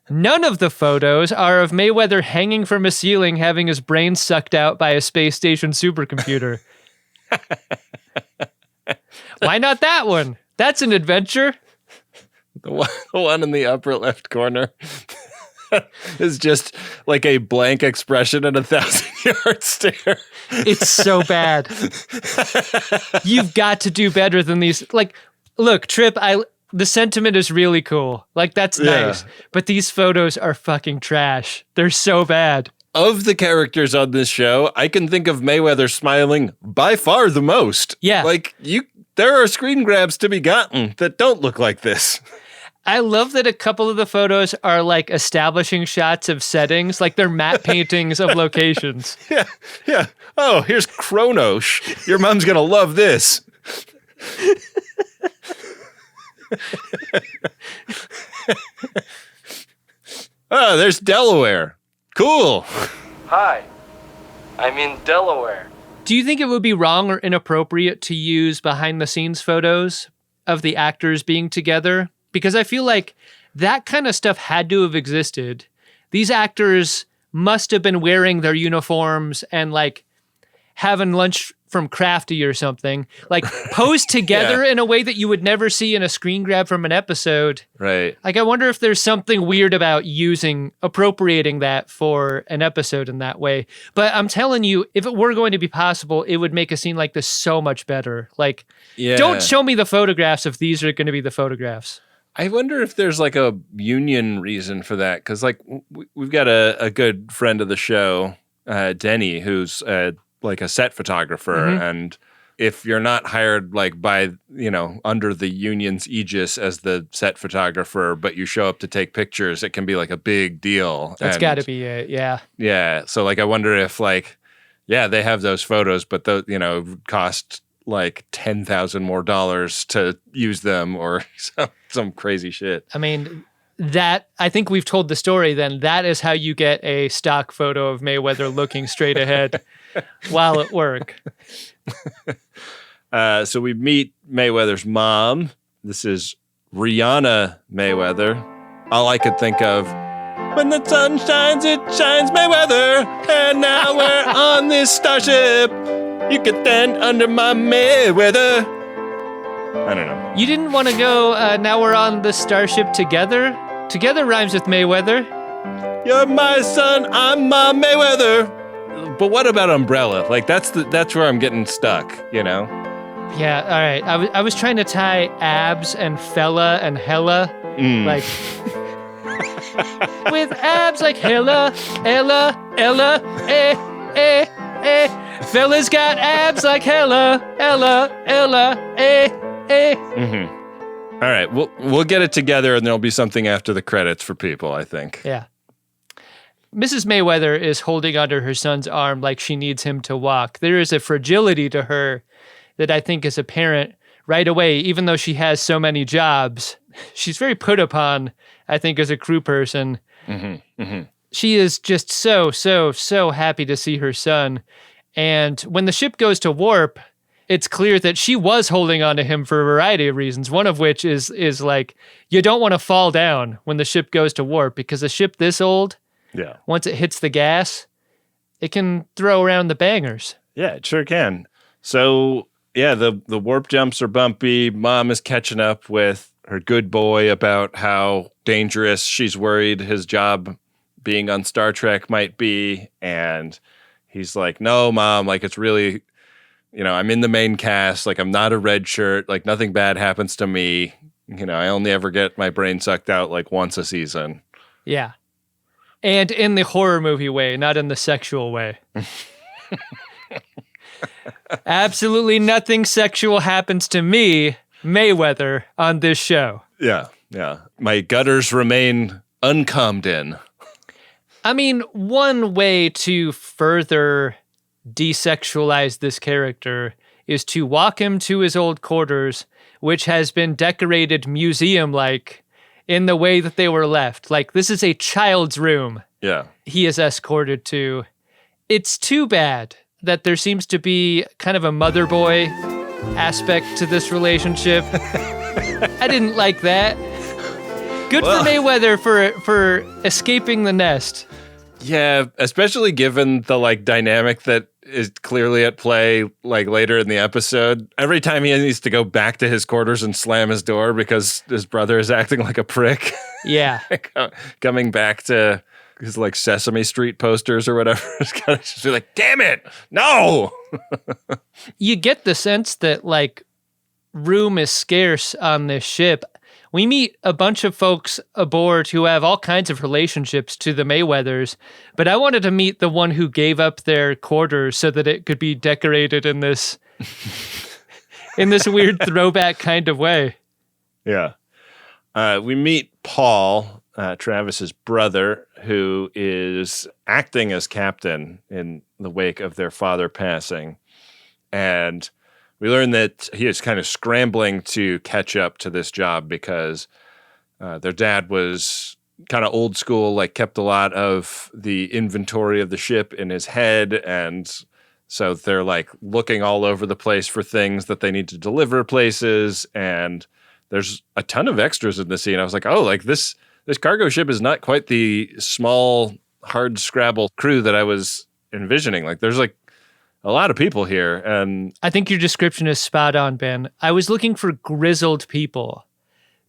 none of the photos are of Mayweather hanging from a ceiling having his brain sucked out by a space station supercomputer. Why not that one? That's an adventure. The one in the upper left corner is just like a blank expression and 1,000-yard stare. It's so bad. You've got to do better than these. Like, look, Trip, the sentiment is really cool. Like, that's nice. But these photos are fucking trash. They're so bad. Of the characters on this show, I can think of Mayweather smiling by far the most. Yeah. Like, there are screen grabs to be gotten that don't look like this. I love that a couple of the photos are like establishing shots of settings, like they're matte paintings of locations. Yeah. Oh, here's Kronos. Your mom's going to love this. Oh, there's Delaware. Cool. Hi, I'm in Delaware. Do you think it would be wrong or inappropriate to use behind-the-scenes photos of the actors being together? Because I feel like that kind of stuff had to have existed. These actors must have been wearing their uniforms and like having lunch from Crafty or something, like posed together in a way that you would never see in a screen grab from an episode. Right. Like, I wonder if there's something weird about appropriating that for an episode in that way. But I'm telling you, if it were going to be possible, it would make a scene like this so much better. Like, don't show me the photographs if these are going to be the photographs. I wonder if there's like a union reason for that. Because like we've got a good friend of the show, Denny, who's like a set photographer. Mm-hmm. And if you're not hired like by, under the union's aegis as the set photographer, but you show up to take pictures, it can be like a big deal. That's got to be it. Yeah. Yeah. So like, I wonder if like, they have those photos, but those, cost like $10,000 more to use them or some crazy shit. I mean, I think we've told the story then. That is how you get a stock photo of Mayweather looking straight ahead while at work. So we meet Mayweather's mom. This is Rihanna Mayweather. All I could think of, when the sun shines, it shines Mayweather. And now we're on this starship. You can stand under my Mayweather. I don't know. You didn't want to go, now we're on the starship together? Together rhymes with Mayweather. You're my son, I'm my Mayweather. But what about Umbrella? Like, that's where I'm getting stuck, Yeah, all right. I was trying to tie abs and fella and hella. Like, with abs like hella, Ella, Fella's got abs like hella, Ella, Mm-hmm. All right, we'll get it together, and there'll be something after the credits for people, I think. Yeah. Mrs. Mayweather is holding onto her son's arm like she needs him to walk. There is a fragility to her that I think is apparent right away, even though she has so many jobs. She's very put upon, I think, as a crew person. Mm-hmm. Mm-hmm. She is just so happy to see her son. And when the ship goes to warp, it's clear that she was holding on to him for a variety of reasons, one of which is like, you don't want to fall down when the ship goes to warp, because a ship this old, once it hits the gas, it can throw around the bangers. Yeah, it sure can. So, the warp jumps are bumpy. Mom is catching up with her good boy about how dangerous she's worried his job being on Star Trek might be. And he's like, no, Mom, like, it's really... I'm in the main cast, like I'm not a red shirt, like nothing bad happens to me. I only ever get my brain sucked out like once a season. Yeah. And in the horror movie way, not in the sexual way. Absolutely nothing sexual happens to me, Mayweather, on this show. Yeah. My gutters remain uncombed in. I mean, one way to further desexualize this character is to walk him to his old quarters, which has been decorated museum-like in the way that they were left. Like, this is a child's room. Yeah. He is escorted to. It's too bad that there seems to be kind of a mother-boy aspect to this relationship. I didn't like that. Good for Mayweather for escaping the nest. Yeah, especially given the like dynamic that is clearly at play like later in the episode. Every time he needs to go back to his quarters and slam his door because his brother is acting like a prick. Yeah. Coming back to his like Sesame Street posters or whatever. It's gotta just be like, damn it, no! You get the sense that like room is scarce on this ship. We meet a bunch of folks aboard who have all kinds of relationships to the Mayweathers, but I wanted to meet the one who gave up their quarters so that it could be decorated in this weird throwback kind of way. Yeah. We meet Paul, Travis's brother, who is acting as captain in the wake of their father passing. And we learn that he is kind of scrambling to catch up to this job because their dad was kind of old school, like kept a lot of the inventory of the ship in his head. And so they're like looking all over the place for things that they need to deliver places. And there's a ton of extras in the scene. I was like, oh, like this cargo ship is not quite the small, hard scrabble crew that I was envisioning. Like there's like a lot of people here, and I think your description is spot on, Ben. I was looking for grizzled people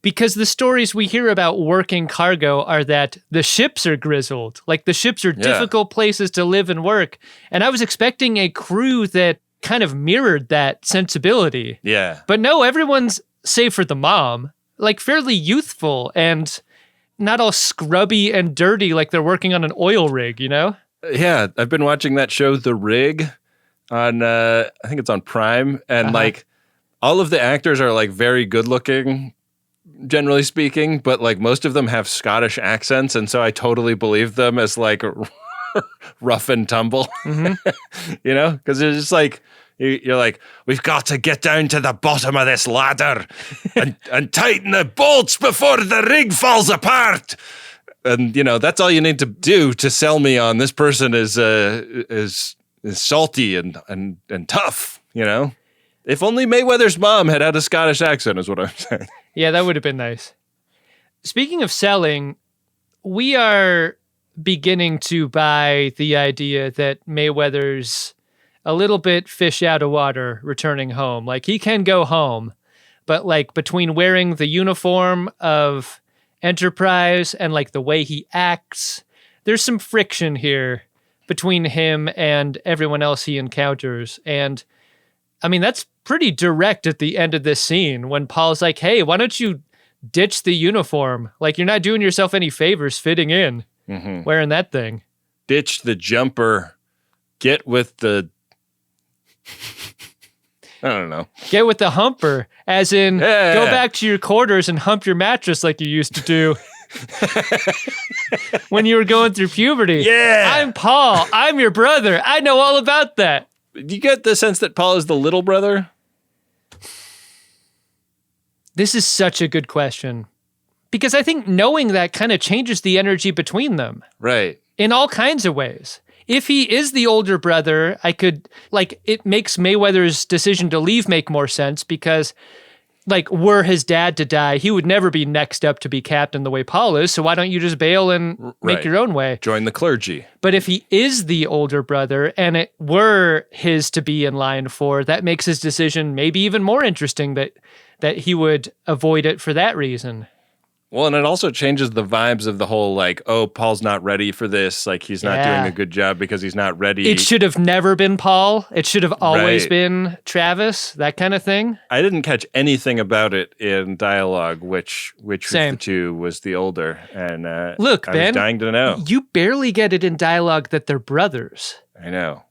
because the stories we hear about working cargo are that the ships are grizzled. Like the ships are difficult places to live and work. And I was expecting a crew that kind of mirrored that sensibility. Yeah. But no, everyone's, save for the mom, like fairly youthful and not all scrubby and dirty like they're working on an oil rig, you know? Yeah, I've been watching that show, The Rig, on I think it's on Prime, and like all of the actors are like very good looking, generally speaking, but like most of them have Scottish accents, and so I totally believe them as like rough and tumble, you know, because it's just like you're like, we've got to get down to the bottom of this ladder and tighten the bolts before the rig falls apart. And you know, that's all you need to do to sell me on this person is salty and tough, you know? If only Mayweather's mom had a Scottish accent is what I'm saying. Yeah, that would have been nice. Speaking of selling, we are beginning to buy the idea that Mayweather's a little bit fish out of water returning home. Like, he can go home, but like between wearing the uniform of Enterprise and like the way he acts, there's some friction here between him and everyone else he encounters. And I mean, that's pretty direct at the end of this scene when Paul's like, hey, why don't you ditch the uniform? Like, you're not doing yourself any favors fitting in wearing that thing. Ditch the jumper. Get with the... I don't know. Get with the humper, as in go back to your quarters and hump your mattress like you used to do when you were going through puberty. Yeah. I'm Paul. I'm your brother. I know all about that. Do you get the sense that Paul is the little brother? This is such a good question. Because I think knowing that kind of changes the energy between them. Right. In all kinds of ways. If he is the older brother, I could, like, it makes Mayweather's decision to leave make more sense because, like, were his dad to die, he would never be next up to be captain the way Paul is, so why don't you just bail and make your own way? Join the clergy. But if he is the older brother and it were his to be in line for, that makes his decision maybe even more interesting that he would avoid it for that reason. Well, and it also changes the vibes of the whole, like, oh, Paul's not ready for this. Like, he's not doing a good job because he's not ready. It should have never been Paul. It should have always Right. been Travis, that kind of thing. I didn't catch anything about it in dialogue, which of Same. the two was the older. And Look, I Ben, was dying to know. You barely get it in dialogue that they're brothers. I know.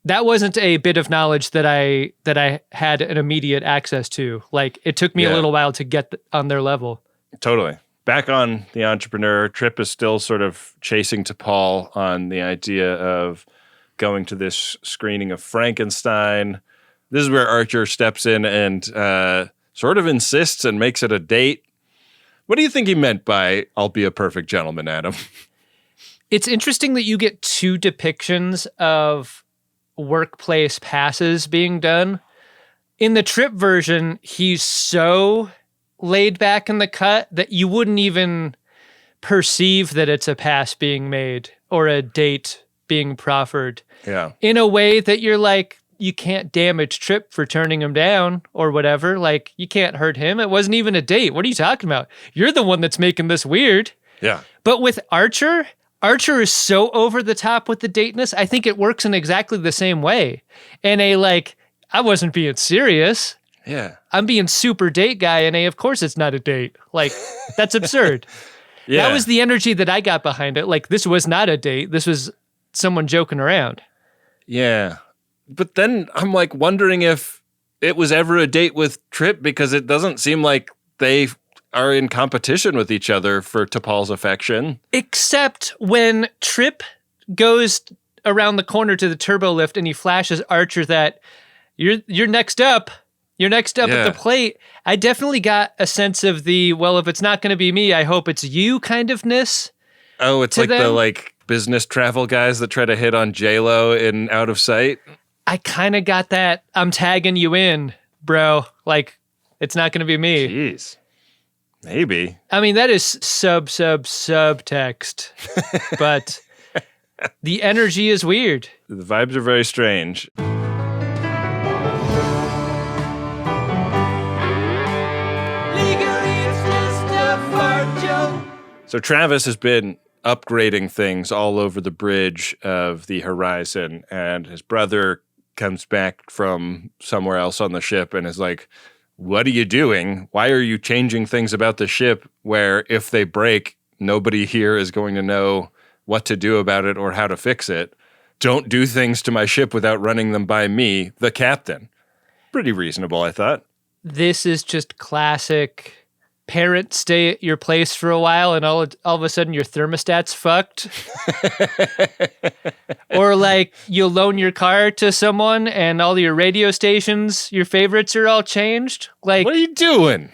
That wasn't a bit of knowledge that I had an immediate access to. Like, it took me a little while to get on their level. Totally. Back on The Entrepreneur, Trip is still sort of chasing to Paul on the idea of going to this screening of Frankenstein. This is where Archer steps in and sort of insists and makes it a date. What do you think he meant by "I'll be a perfect gentleman," Adam? It's interesting that you get two depictions of workplace passes being done. In the Trip version, he's so laid back in the cut that you wouldn't even perceive that it's a pass being made or a date being proffered. Yeah. In a way that you're like, you can't damage Trip for turning him down or whatever. Like, you can't hurt him. It wasn't even a date. What are you talking about? You're the one that's making this weird. Yeah. But with Archer is so over the top with the dateness. I think it works in exactly the same way. And I wasn't being serious. Yeah. I'm being super date guy, and of course it's not a date. Like, that's absurd. Yeah. That was the energy that I got behind it. Like, this was not a date. This was someone joking around. Yeah. But then I'm like wondering if it was ever a date with Trip, because it doesn't seem like they are in competition with each other for T'Pol's affection. Except when Trip goes around the corner to the turbo lift and he flashes Archer that you're next up. You're next up at the plate. I definitely got a sense of the, well, if it's not going to be me, I hope it's you kind ofness. Oh, it's like them. the business travel guys that try to hit on J-Lo in Out of Sight. I kind of got that. I'm tagging you in, bro. Like, it's not going to be me. Jeez. Maybe. I mean, that is subtext. But the energy is weird. The vibes are very strange. So Travis has been upgrading things all over the bridge of the Horizon, and his brother comes back from somewhere else on the ship and is like, what are you doing? Why are you changing things about the ship where if they break, nobody here is going to know what to do about it or how to fix it? Don't do things to my ship without running them by me, the captain. Pretty reasonable, I thought. This is just classic parent stay at your place for a while and all of a sudden your thermostat's fucked. Or like you loan your car to someone and all your radio stations, your favorites are all changed. Like, what are you doing?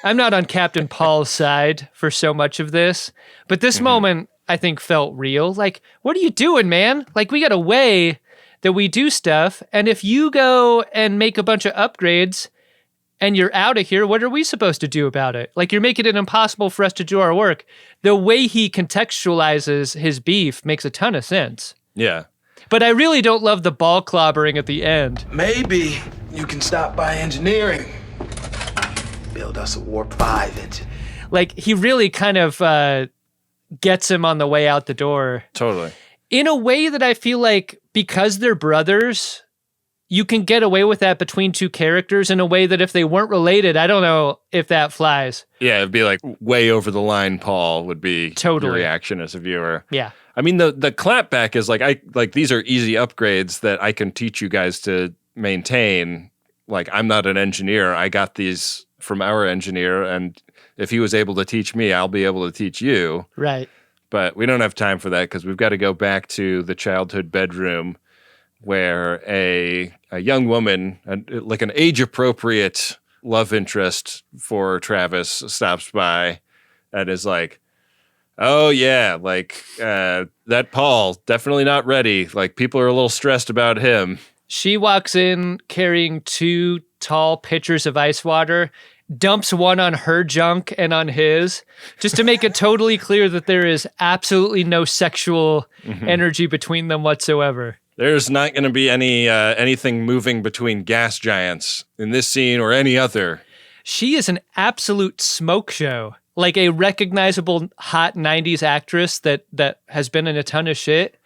I'm not on Captain Paul's side for so much of this, but this moment I think felt real. Like, what are you doing, man? Like, we got a way that we do stuff, and if you go and make a bunch of upgrades and you're out of here, what are we supposed to do about it? Like, you're making it impossible for us to do our work. The way he contextualizes his beef makes a ton of sense. Yeah. But I really don't love the ball clobbering at the end. Maybe you can stop by engineering. Build us a Warp 5 engine. Like, he really kind of gets him on the way out the door. Totally. In a way that I feel like, because they're brothers, you can get away with that between two characters in a way that if they weren't related, I don't know if that flies. Yeah, it'd be like way over the line, Paul, would be your reaction as a viewer. Yeah. I mean, the clapback is like these are easy upgrades that I can teach you guys to maintain. Like, I'm not an engineer. I got these from our engineer, and if he was able to teach me, I'll be able to teach you. Right. But we don't have time for that because we've got to go back to the childhood bedroom where a young woman, like an age-appropriate love interest for Travis, stops by and is like, oh, yeah, like, that Paul, definitely not ready. Like, people are a little stressed about him. She walks in carrying 2 tall pitchers of ice water, dumps one on her junk and on his, just to make it totally clear that there is absolutely no sexual energy between them whatsoever. There's not going to be anything moving between gas giants in this scene or any other. She is an absolute smoke show. like a recognizable hot 90s actress that has been in a ton of shit.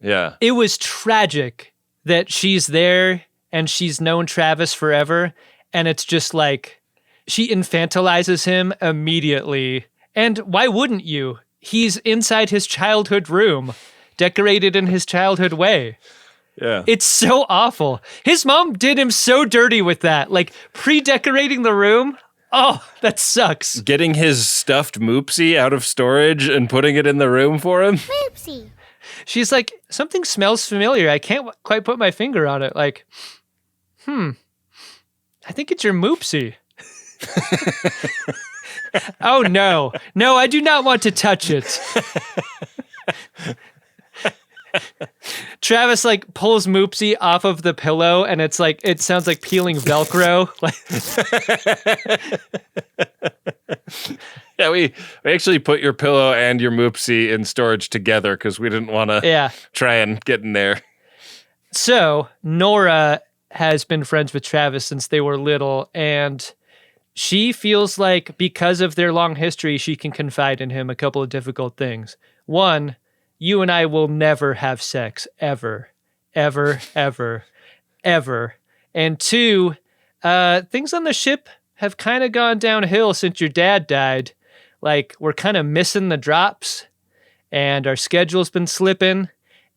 Yeah. It was tragic that she's there and she's known Travis forever. And it's just like, she infantilizes him immediately. And why wouldn't you? He's inside his childhood room, decorated in his childhood way. Yeah. It's so awful. His mom did him so dirty with that, like pre-decorating the room. Oh, that sucks. Getting his stuffed Moopsie out of storage and putting it in the room for him. Moopsie. She's like, something smells familiar. I can't quite put my finger on it. Like, I think it's your Moopsie. Oh, no. No, I do not want to touch it. Travis like pulls Moopsie off of the pillow and it's like, it sounds like peeling Velcro. Yeah, we actually put your pillow and your Moopsie in storage together because we didn't want to try and get in there. So Nora has been friends with Travis since they were little, and she feels like because of their long history, she can confide in him a couple of difficult things. One, you and I will never have sex, ever, ever, ever, ever. And two, things on the ship have kind of gone downhill since your dad died. Like, we're kind of missing the drops, and our schedule's been slipping.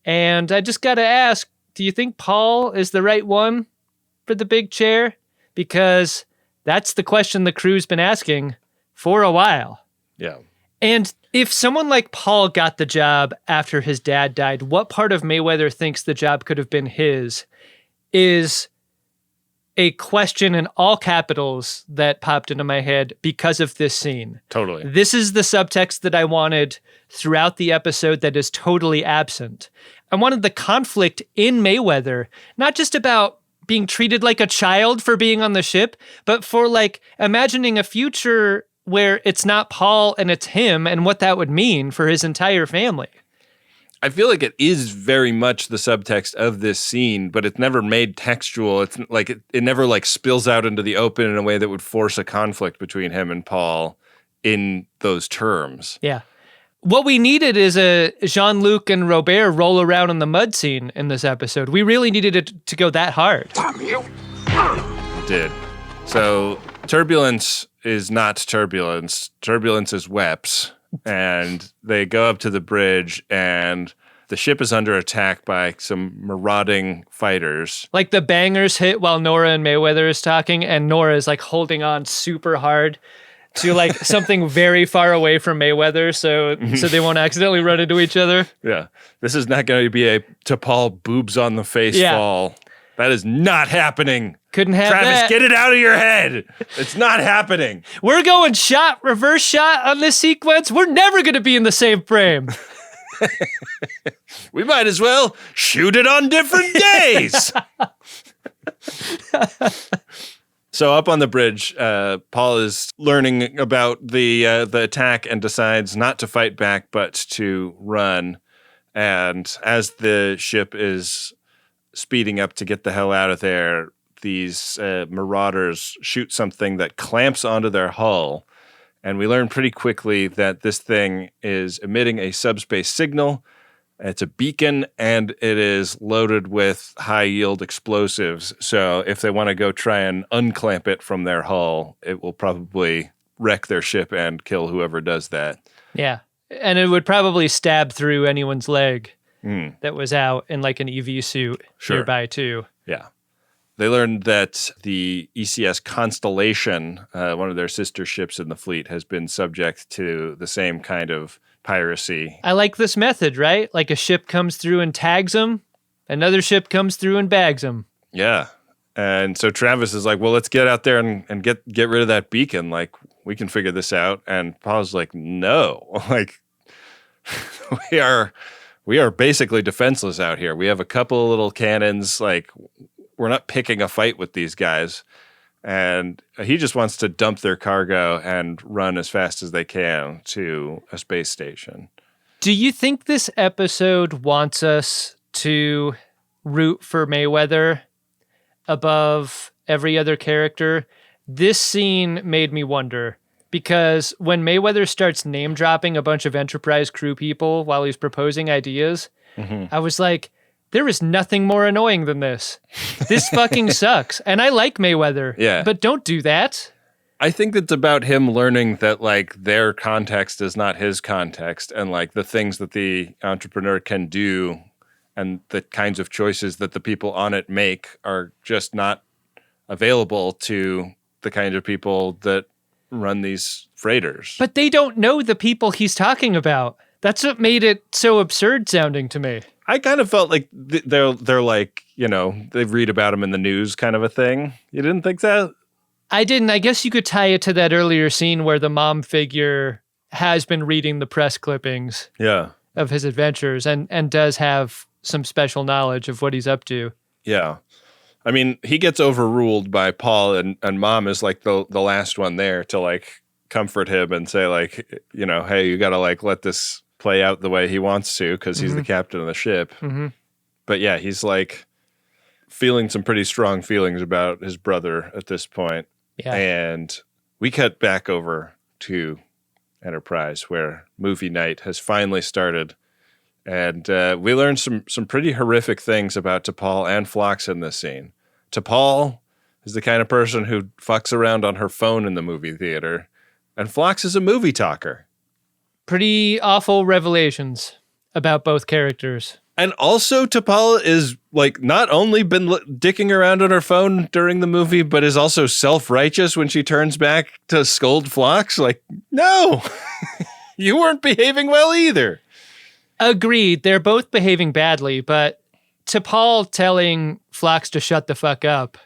And I just got to ask, do you think Paul is the right one for the big chair? Because that's the question the crew's been asking for a while. Yeah. And if someone like Paul got the job after his dad died, what part of Mayweather thinks the job could have been his is a question in all capitals that popped into my head because of this scene. Totally. This is the subtext that I wanted throughout the episode that is totally absent. I wanted the conflict in Mayweather, not just about being treated like a child for being on the ship, but for like imagining a future where it's not Paul and it's him and what that would mean for his entire family. I feel like it is very much the subtext of this scene, but it's never made textual. It's like it never like spills out into the open in a way that would force a conflict between him and Paul in those terms. Yeah. What we needed is a Jean-Luc and Robert roll around in the mud scene in this episode. We really needed it to go that hard. Damn you. It did. So turbulence is not turbulence. Turbulence is WEPs. And they go up to the bridge, and the ship is under attack by some marauding fighters. Like the bangers hit while Nora and Mayweather is talking, and Nora is like holding on super hard to like something very far away from Mayweather so they won't accidentally run into each other. Yeah. This is not going to be a to Paul boobs on the face fall. That is not happening. Couldn't have Travis, that. get it out of your head. It's not happening. We're going reverse shot on this sequence. We're never going to be in the same frame. We might as well shoot it on different days. So up on the bridge, Paul is learning about the attack and decides not to fight back, but to run. And as the ship is speeding up to get the hell out of there, these marauders shoot something that clamps onto their hull. And we learn pretty quickly that this thing is emitting a subspace signal. It's a beacon, and it is loaded with high-yield explosives. So if they want to go try and unclamp it from their hull, it will probably wreck their ship and kill whoever does that. Yeah. And it would probably stab through anyone's leg that was out in like an EV suit nearby too. Yeah. They learned that the ECS Constellation, one of their sister ships in the fleet, has been subject to the same kind of piracy. I like this method, right? Like a ship comes through and tags them, another ship comes through and bags them. Yeah. And so Travis is like, well, let's get out there and get rid of that beacon. Like, we can figure this out. And Paul's like, no. Like, we are basically defenseless out here. We have a couple of little cannons. Like, we're not picking a fight with these guys. And he just wants to dump their cargo and run as fast as they can to a space station. Do you think this episode wants us to root for Mayweather above every other character? This scene made me wonder, because when Mayweather starts name dropping a bunch of Enterprise crew people while he's proposing ideas, I was like, there is nothing more annoying than this. This fucking sucks. And I like Mayweather. Yeah. But don't do that. I think it's about him learning that like their context is not his context, and like the things that the entrepreneur can do and the kinds of choices that the people on it make are just not available to the kind of people that run these freighters. But they don't know the people he's talking about. That's what made it so absurd sounding to me. I kind of felt like they're like, you know, they read about him in the news kind of a thing. You didn't think that? I didn't. I guess you could tie it to that earlier scene where the mom figure has been reading the press clippings of his adventures and does have some special knowledge of what he's up to. Yeah. I mean, he gets overruled by Paul, and Mom is like the last one there to like comfort him and say like, you know, hey, you got to like let this play out the way he wants to because he's the captain of the ship. But yeah, he's like feeling some pretty strong feelings about his brother at this point. Yeah. And we cut back over to Enterprise where movie night has finally started. And we learned some pretty horrific things about T'Pol and Phlox in this scene. T'Pol is the kind of person who fucks around on her phone in the movie theater. And Phlox is a movie talker. Pretty awful revelations about both characters. And also T'Pol is like not only been dicking around on her phone during the movie, but is also self-righteous when she turns back to scold Phlox. Like, no, you weren't behaving well either. Agreed. They're both behaving badly, but T'Pol telling Phlox to shut the fuck up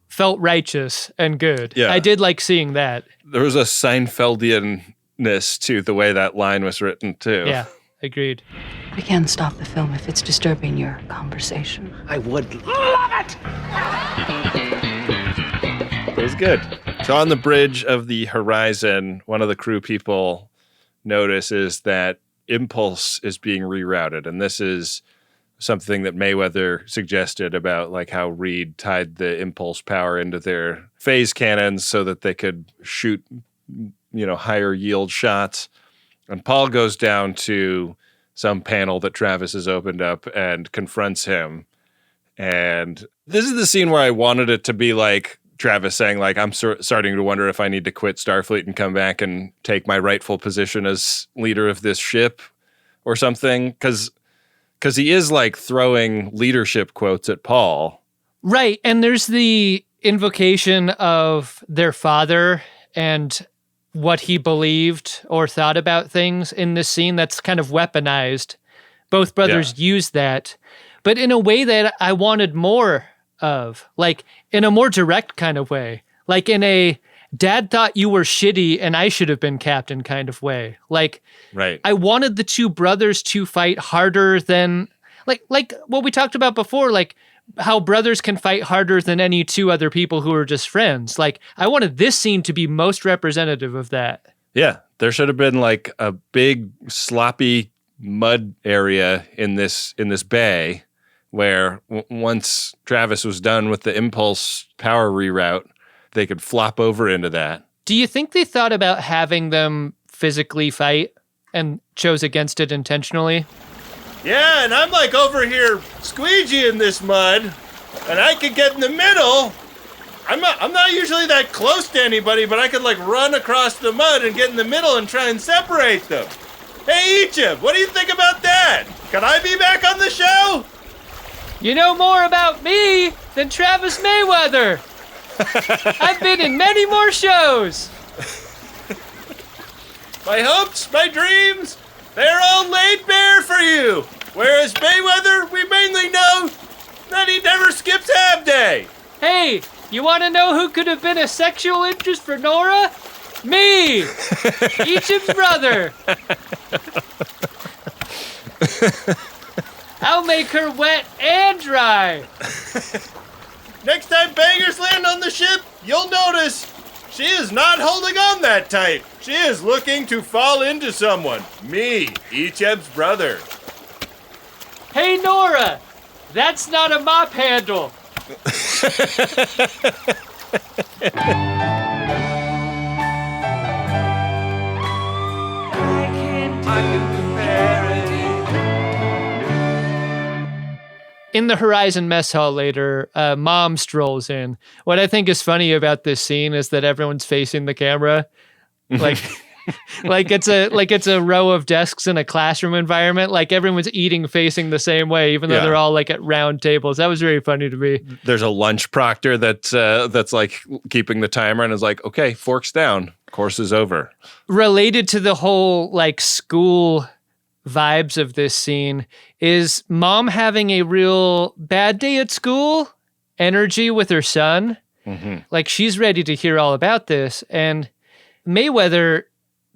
felt righteous and good. Yeah. I did like seeing that. There was a Seinfeldian-ness to the way that line was written, too. Yeah, agreed. We can stop the film if it's disturbing your conversation. I would love it! It was good. So on the bridge of the Horizon, one of the crew people notices that Impulse is being rerouted. And this is something that Mayweather suggested about like how Reed tied the impulse power into their phase cannons so that they could shoot, you know, higher yield shots. And Paul goes down to some panel that Travis has opened up and confronts him. And this is the scene where I wanted it to be like Travis saying, like, I'm starting to wonder if I need to quit Starfleet and come back and take my rightful position as leader of this ship or something. Because he is like throwing leadership quotes at Paul. Right. And there's the invocation of their father and what he believed or thought about things in this scene that's kind of weaponized. Both brothers use that, but in a way that I wanted more of, like in a more direct kind of way, like in a dad thought you were shitty and I should have been captain kind of way. Like, right. I wanted the two brothers to fight harder than like what we talked about before, like how brothers can fight harder than any two other people who are just friends. Like, I wanted this scene to be most representative of that. Yeah, there should have been like a big sloppy mud area in this bay where once Travis was done with the impulse power reroute, they could flop over into that. Do you think they thought about having them physically fight and chose against it intentionally? Yeah, and I'm like over here squeegeeing this mud, and I could get in the middle. I'm not usually that close to anybody, but I could like run across the mud and get in the middle and try and separate them. Hey, Egypt, what do you think about that? Can I be back on the show? You know more about me than Travis Mayweather. I've been in many more shows. My hopes, my dreams, they're all laid bare for you. Whereas Mayweather, we mainly know that he never skips half day. Hey, you want to know who could have been a sexual interest for Nora? Me, Egypt's brother. I'll make her wet and dry. Next time bangers land on the ship, you'll notice she is not holding on that tight. She is looking to fall into someone. Me, Icheb's brother. Hey, Nora, that's not a mop handle. In the Horizon mess hall later, Mom strolls in. What I think is funny about this scene is that everyone's facing the camera, like, like it's a row of desks in a classroom environment. Like everyone's eating facing the same way, even though they're all like at round tables. That was very funny to me. There's a lunch proctor that's like keeping the timer and is like, okay, forks down, course is over. Related to the whole like school vibes of this scene is Mom having a real bad day at school energy with her son. Mm-hmm. Like she's ready to hear all about this. And Mayweather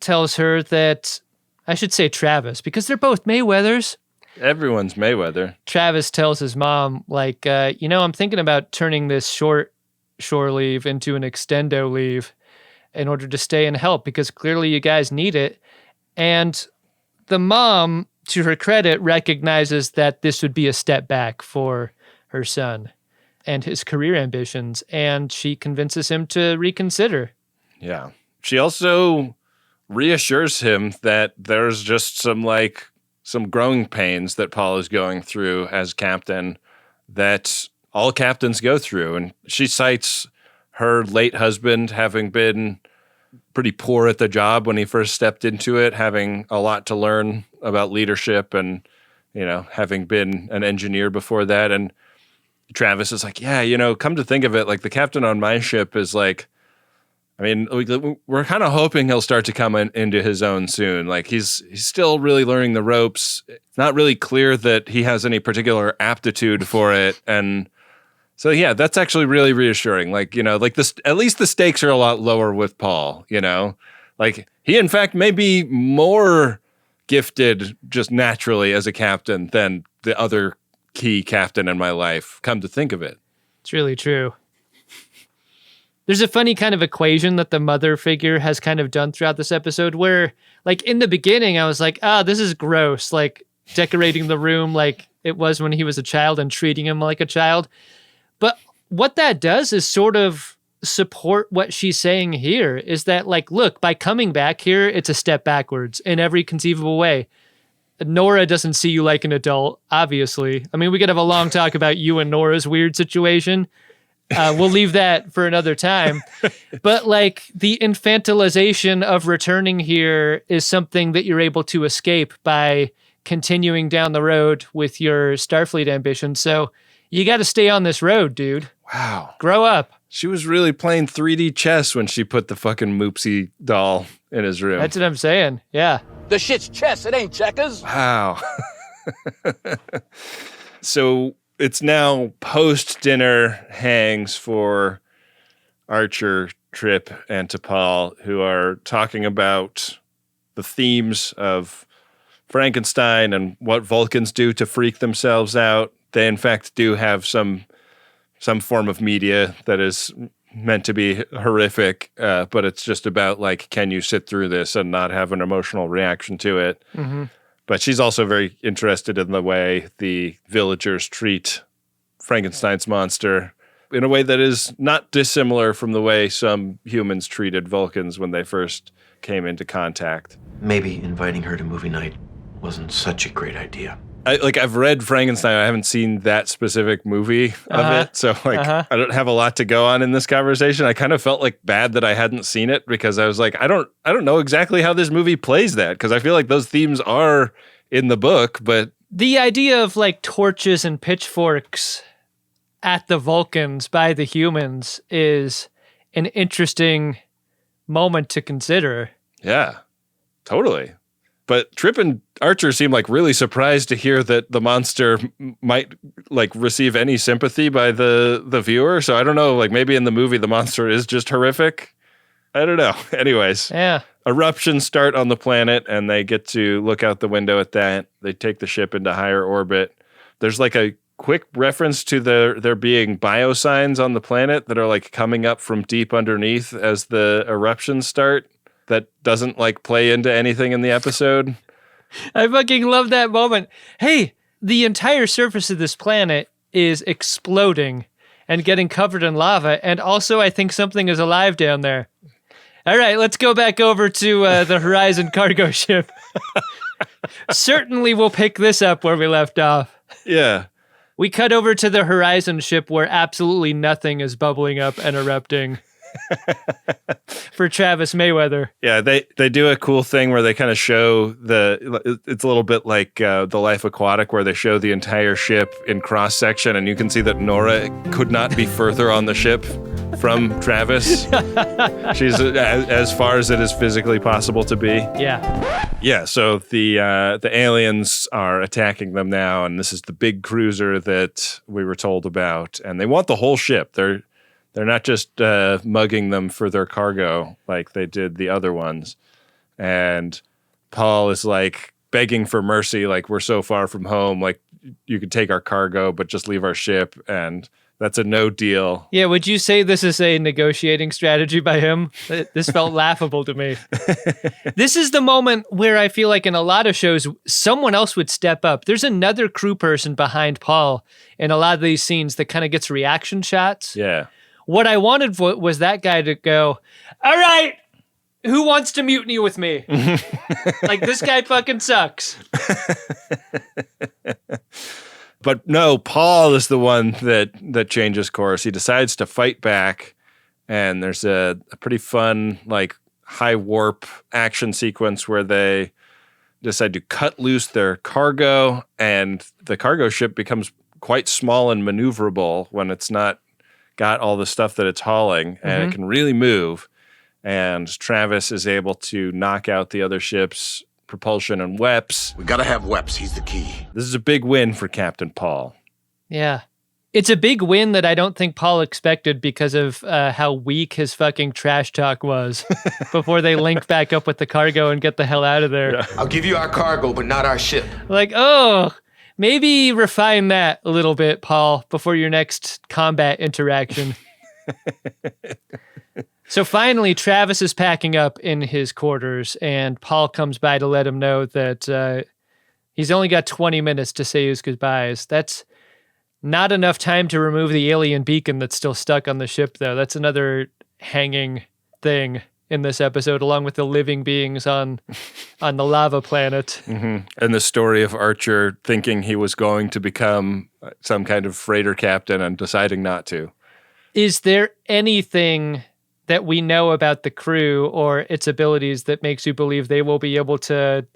tells her that, I should say Travis, because they're both Mayweathers. Everyone's Mayweather. Travis tells his mom, like, I'm thinking about turning this shore leave into an extendo leave in order to stay and help because clearly you guys need it. And the mom, to her credit, recognizes that this would be a step back for her son and his career ambitions, and she convinces him to reconsider. Yeah. She also reassures him that there's just some growing pains that Paul is going through as captain that all captains go through. And she cites her late husband having been pretty poor at the job when he first stepped into it, having a lot to learn about leadership and, having been an engineer before that. And Travis is like, yeah, come to think of it, like the captain on my ship is like, I mean, we're kind of hoping he'll start to come into his own soon. Like he's still really learning the ropes. It's not really clear that he has any particular aptitude for it. And so, yeah, that's actually really reassuring. Like, this, at least the stakes are a lot lower with Paul, like he, in fact, may be more gifted just naturally as a captain than the other key captain in my life. Come to think of it. It's really true. There's a funny kind of equation that the mother figure has kind of done throughout this episode where, like, in the beginning, I was like, this is gross. Like, decorating the room like it was when he was a child and treating him like a child. But what that does is sort of support what she's saying here is that, like, look, by coming back here, it's a step backwards in every conceivable way. Nora doesn't see you like an adult, obviously. I mean, we could have a long talk about you and Nora's weird situation. We'll leave that for another time. But like the infantilization of returning here is something that you're able to escape by continuing down the road with your Starfleet ambitions. So you got to stay on this road, dude. Wow. Grow up. She was really playing 3D chess when she put the fucking Moopsie doll in his room. That's what I'm saying. Yeah. The shit's chess. It ain't checkers. Wow. So it's now post-dinner hangs for Archer, Trip, and T'Pol, who are talking about the themes of Frankenstein and what Vulcans do to freak themselves out. They, in fact, do have some form of media that is meant to be horrific, but it's just about, like, can you sit through this and not have an emotional reaction to it? Mm-hmm. But she's also very interested in the way the villagers treat Frankenstein's monster in a way that is not dissimilar from the way some humans treated Vulcans when they first came into contact. Maybe inviting her to movie night wasn't such a great idea. I've read Frankenstein. I haven't seen that specific movie of it. So I don't have a lot to go on in this conversation. I kind of felt like bad that I hadn't seen it because I was like, I don't know exactly how this movie plays that, because I feel like those themes are in the book, but the idea of like torches and pitchforks at the Vulcans by the humans is an interesting moment to consider. Yeah, totally. But Trip and Archer seem like really surprised to hear that the monster might like receive any sympathy by the viewer. So I don't know, like maybe in the movie the monster is just horrific. I don't know. Anyways, yeah. Eruptions start on the planet and they get to look out the window at that. They take the ship into higher orbit. There's like a quick reference to there being biosigns on the planet that are like coming up from deep underneath as the eruptions start. That doesn't like play into anything in the episode. I fucking love that moment. Hey, the entire surface of this planet is exploding and getting covered in lava. And also I think something is alive down there. All right, let's go back over to the Horizon cargo ship. Certainly we'll pick this up where we left off. Yeah. We cut over to the Horizon ship where absolutely nothing is bubbling up and erupting for Travis Mayweather. Yeah, they do a cool thing where they kind of show it's a little bit like The Life Aquatic, where they show the entire ship in cross-section, and you can see that Nora could not be further on the ship from Travis. She's as far as it is physically possible to be. Yeah, so the aliens are attacking them now, and this is the big cruiser that we were told about, and they want the whole ship. They're not just mugging them for their cargo like they did the other ones. And Paul is like begging for mercy, like, we're so far from home, like, you could take our cargo, but just leave our ship. And that's a no deal. Yeah, would you say this is a negotiating strategy by him? This felt laughable to me. This is the moment where I feel like in a lot of shows, someone else would step up. There's another crew person behind Paul in a lot of these scenes that kind of gets reaction shots. Yeah. What I wanted was that guy to go, all right, who wants to mutiny with me? Like, this guy fucking sucks. But no, Paul is the one that changes course. He decides to fight back, and there's a pretty fun, like, high warp action sequence where they decide to cut loose their cargo, and the cargo ship becomes quite small and maneuverable when it's not got all the stuff that it's hauling, and it can really move. And Travis is able to knock out the other ship's propulsion and weps. We gotta have weps. He's the key. This is a big win for Captain Paul. Yeah. It's a big win that I don't think Paul expected because of how weak his fucking trash talk was before they link back up with the cargo and get the hell out of there. Yeah. I'll give you our cargo, but not our ship. Like, oh, maybe refine that a little bit, Paul, before your next combat interaction. So finally, Travis is packing up in his quarters, and Paul comes by to let him know that he's only got 20 minutes to say his goodbyes. That's not enough time to remove the alien beacon that's still stuck on the ship, though. That's another hanging thing in this episode, along with the living beings on the lava planet. And the story of Archer thinking he was going to become some kind of freighter captain and deciding not to. Is there anything that we know about the crew or its abilities that makes you believe they will be able to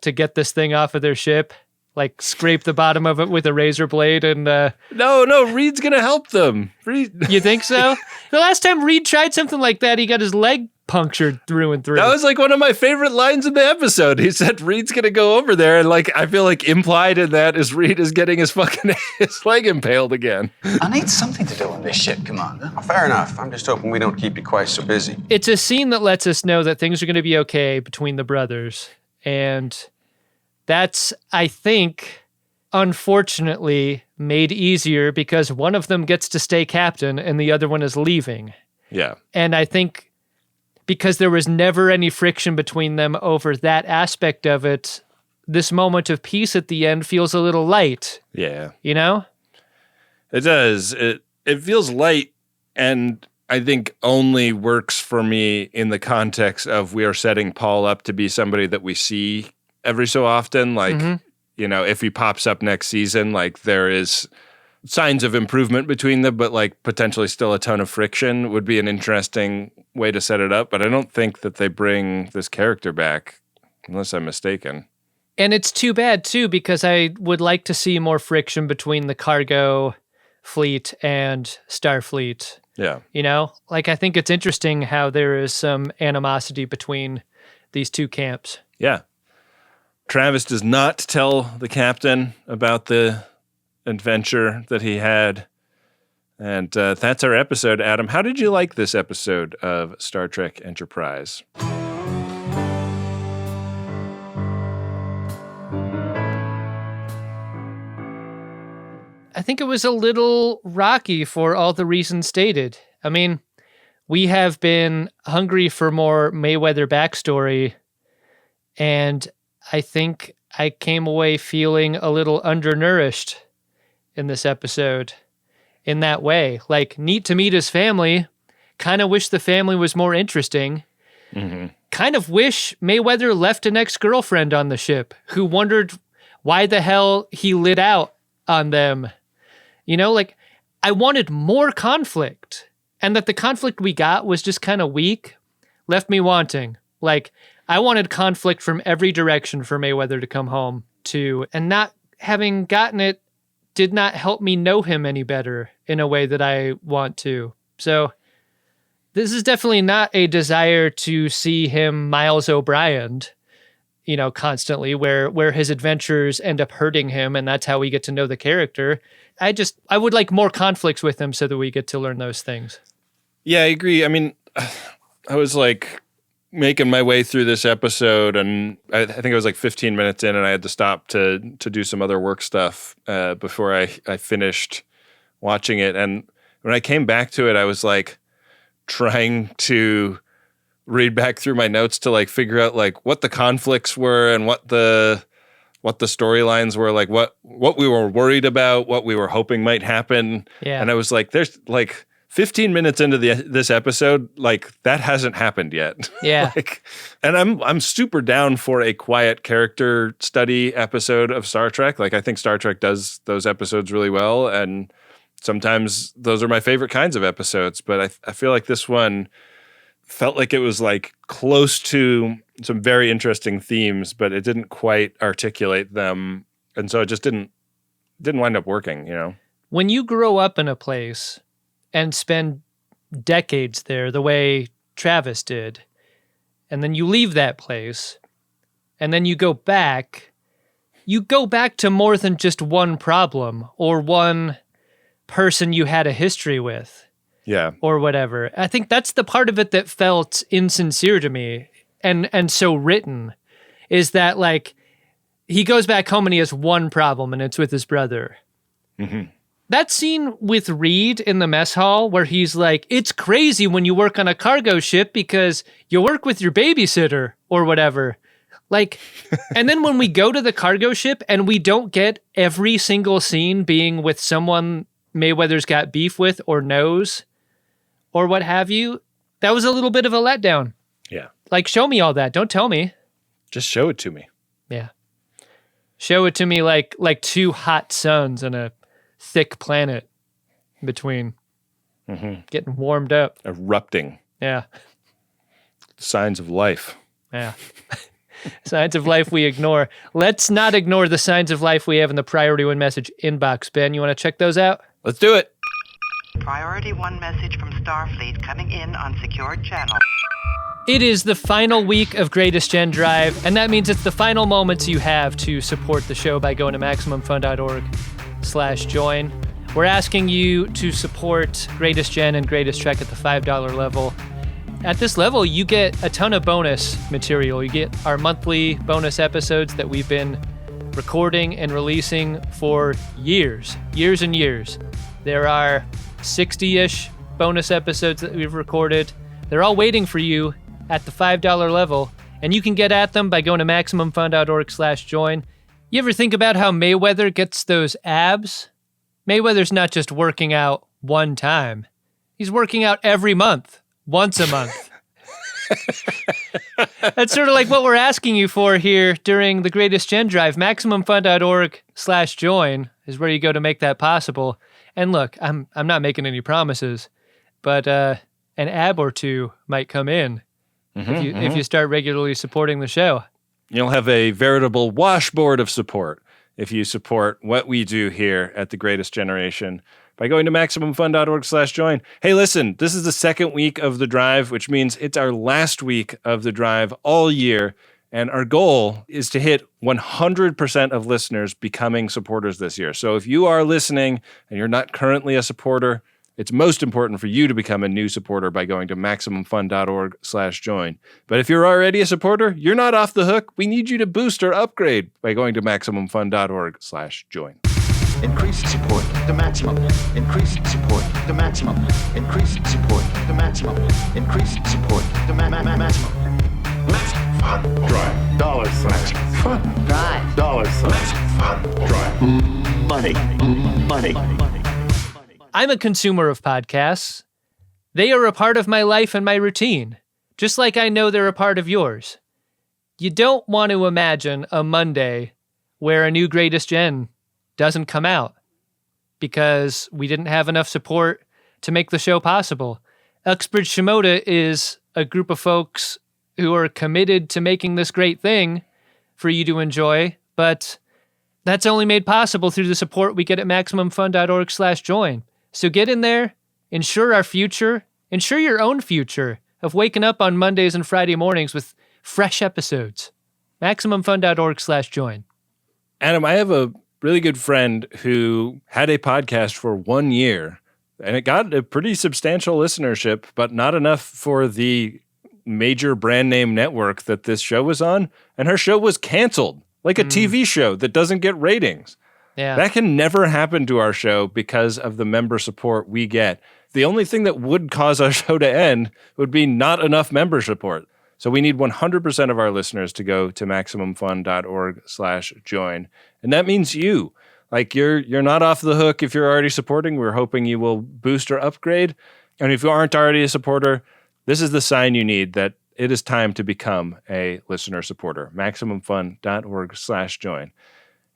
get this thing off of their ship? Like, scrape the bottom of it with a razor blade and... No, Reed's gonna help them. You think so? The last time Reed tried something like that, he got his leg punctured through and through. That was like one of my favorite lines in the episode. He said Reed's gonna go over there, and like, I feel like implied in that is Reed is getting his fucking his leg impaled again. I need something to do on this ship, Commander. Fair enough. I'm just hoping we don't keep you quite so busy. It's a scene that lets us know that things are going to be okay between the brothers. And that's, I think, unfortunately made easier because one of them gets to stay captain and the other one is leaving. Yeah. And I think because there was never any friction between them over that aspect of it, this moment of peace at the end feels a little light. Yeah. You know? It does. It feels light, and I think only works for me in the context of we are setting Paul up to be somebody that we see every so often. Like, you know, if he pops up next season, like, there is signs of improvement between them, but like potentially still a ton of friction would be an interesting way to set it up. But I don't think that they bring this character back, unless I'm mistaken. And it's too bad, too, because I would like to see more friction between the cargo fleet and Starfleet. Yeah. You know, like, I think it's interesting how there is some animosity between these two camps. Yeah. Travis does not tell the captain about the adventure that he had. And that's our episode, Adam. How did you like this episode of Star Trek Enterprise? I think it was a little rocky for all the reasons stated. I mean, we have been hungry for more Mayweather backstory, and I think I came away feeling a little undernourished in this episode in that way. Like, neat to meet his family. Kind of wish the family was more interesting. kind of wish Mayweather left an ex-girlfriend on the ship who wondered why the hell he lit out on them. You know, like, I wanted more conflict, and that the conflict we got was just kind of weak, left me wanting. Like, I wanted conflict from every direction for Mayweather to come home to, and not having gotten it did not help me know him any better in a way that I want to. So this is definitely not a desire to see him Miles O'Brien, you know, constantly, where his adventures end up hurting him, and that's how we get to know the character. I would like more conflicts with him so that we get to learn those things. Yeah, I agree. I mean, I was like making my way through this episode, and I think I was like 15 minutes in, and I had to stop to do some other work stuff before I finished watching it. And when I came back to it, I was like trying to read back through my notes to like figure out like what the conflicts were and what the storylines were, like what we were worried about, what we were hoping might happen. Yeah. And I was like, there's like 15 minutes into this episode, like that hasn't happened yet. Yeah. And I'm super down for a quiet character study episode of Star Trek. Like, I think Star Trek does those episodes really well, and sometimes those are my favorite kinds of episodes. But I feel like this one felt like it was like close to some very interesting themes, but it didn't quite articulate them, and so it just didn't wind up working, you know? When you grow up in a place and spend decades there the way Travis did, and then you leave that place, and then you go back to more than just one problem or one person you had a history with. Yeah. Or whatever. I think that's the part of it that felt insincere to me and so written, is that like he goes back home and he has one problem, and it's with his brother. Mm-hmm. That scene with Reed in the mess hall where he's like, it's crazy when you work on a cargo ship because you work with your babysitter or whatever. Like, and then when we go to the cargo ship and we don't get every single scene being with someone Mayweather's got beef with or knows or what have you, that was a little bit of a letdown. Yeah. Like, show me all that. Don't tell me. Just show it to me. Yeah. Show it to me like two hot suns and a thick planet between, getting warmed up. Erupting. Yeah. Signs of life. Yeah. Signs of life we ignore. Let's not ignore the signs of life we have in the Priority 1 message inbox. Ben, you want to check those out? Let's do it. Priority 1 message from Starfleet coming in on secured channel. It is the final week of Greatest Gen Drive, and that means it's the final moments you have to support the show by going to MaximumFun.org/join. We're asking you to support Greatest Gen and Greatest Trek at the $5 level. At this level, you get a ton of bonus material. You get our monthly bonus episodes that we've been recording and releasing for years and years. There are 60-ish bonus episodes that we've recorded. They're all waiting for you at the $5 level, and you can get at them by going to MaximumFun.org/join. You ever think about how Mayweather gets those abs? Mayweather's not just working out one time. He's working out every month, once a month. That's sort of like what we're asking you for here during the Greatest Gen Drive. MaximumFun.org/join is where you go to make that possible. And look, I'm not making any promises, but an ab or two might come in if you start regularly supporting the show. You'll have a veritable washboard of support if you support what we do here at The Greatest Generation by going to MaximumFun.org/join. Hey, listen, this is the second week of the drive, which means it's our last week of the drive all year. And our goal is to hit 100% of listeners becoming supporters this year. So if you are listening and you're not currently a supporter, it's most important for you to become a new supporter by going to MaximumFun.org/join. But if you're already a supporter, you're not off the hook. We need you to boost or upgrade by going to MaximumFun.org/join. Increase support, the maximum. Increase support, the maximum. Increase support, the maximum. Increase support, the maximum. Let's fun drive. $sign. Fun Drive. $sign. Fun drive. Money. I'm a consumer of podcasts. They are a part of my life and my routine. just like I know they're a part of yours. You don't want to imagine a Monday where a new Greatest Gen doesn't come out because we didn't have enough support to make the show possible. Uxbridge Shimoda is a group of folks who are committed to making this great thing for you to enjoy, but that's only made possible through the support we get at MaximumFun.org/join. So get in there, ensure our future, ensure your own future of waking up on Mondays and Friday mornings with fresh episodes. MaximumFun.org/join. Adam, I have a really good friend who had a podcast for 1 year, and it got a pretty substantial listenership, but not enough for the major brand name network that this show was on. And her show was canceled, like a TV show that doesn't get ratings. Yeah. That can never happen to our show because of the member support we get. The only thing that would cause our show to end would be not enough member support. So we need 100% of our listeners to go to MaximumFun.org/join. And that means you. Like you're not off the hook if you're already supporting. We're hoping you will boost or upgrade. And if you aren't already a supporter, this is the sign you need that it is time to become a listener supporter. MaximumFun.org/join.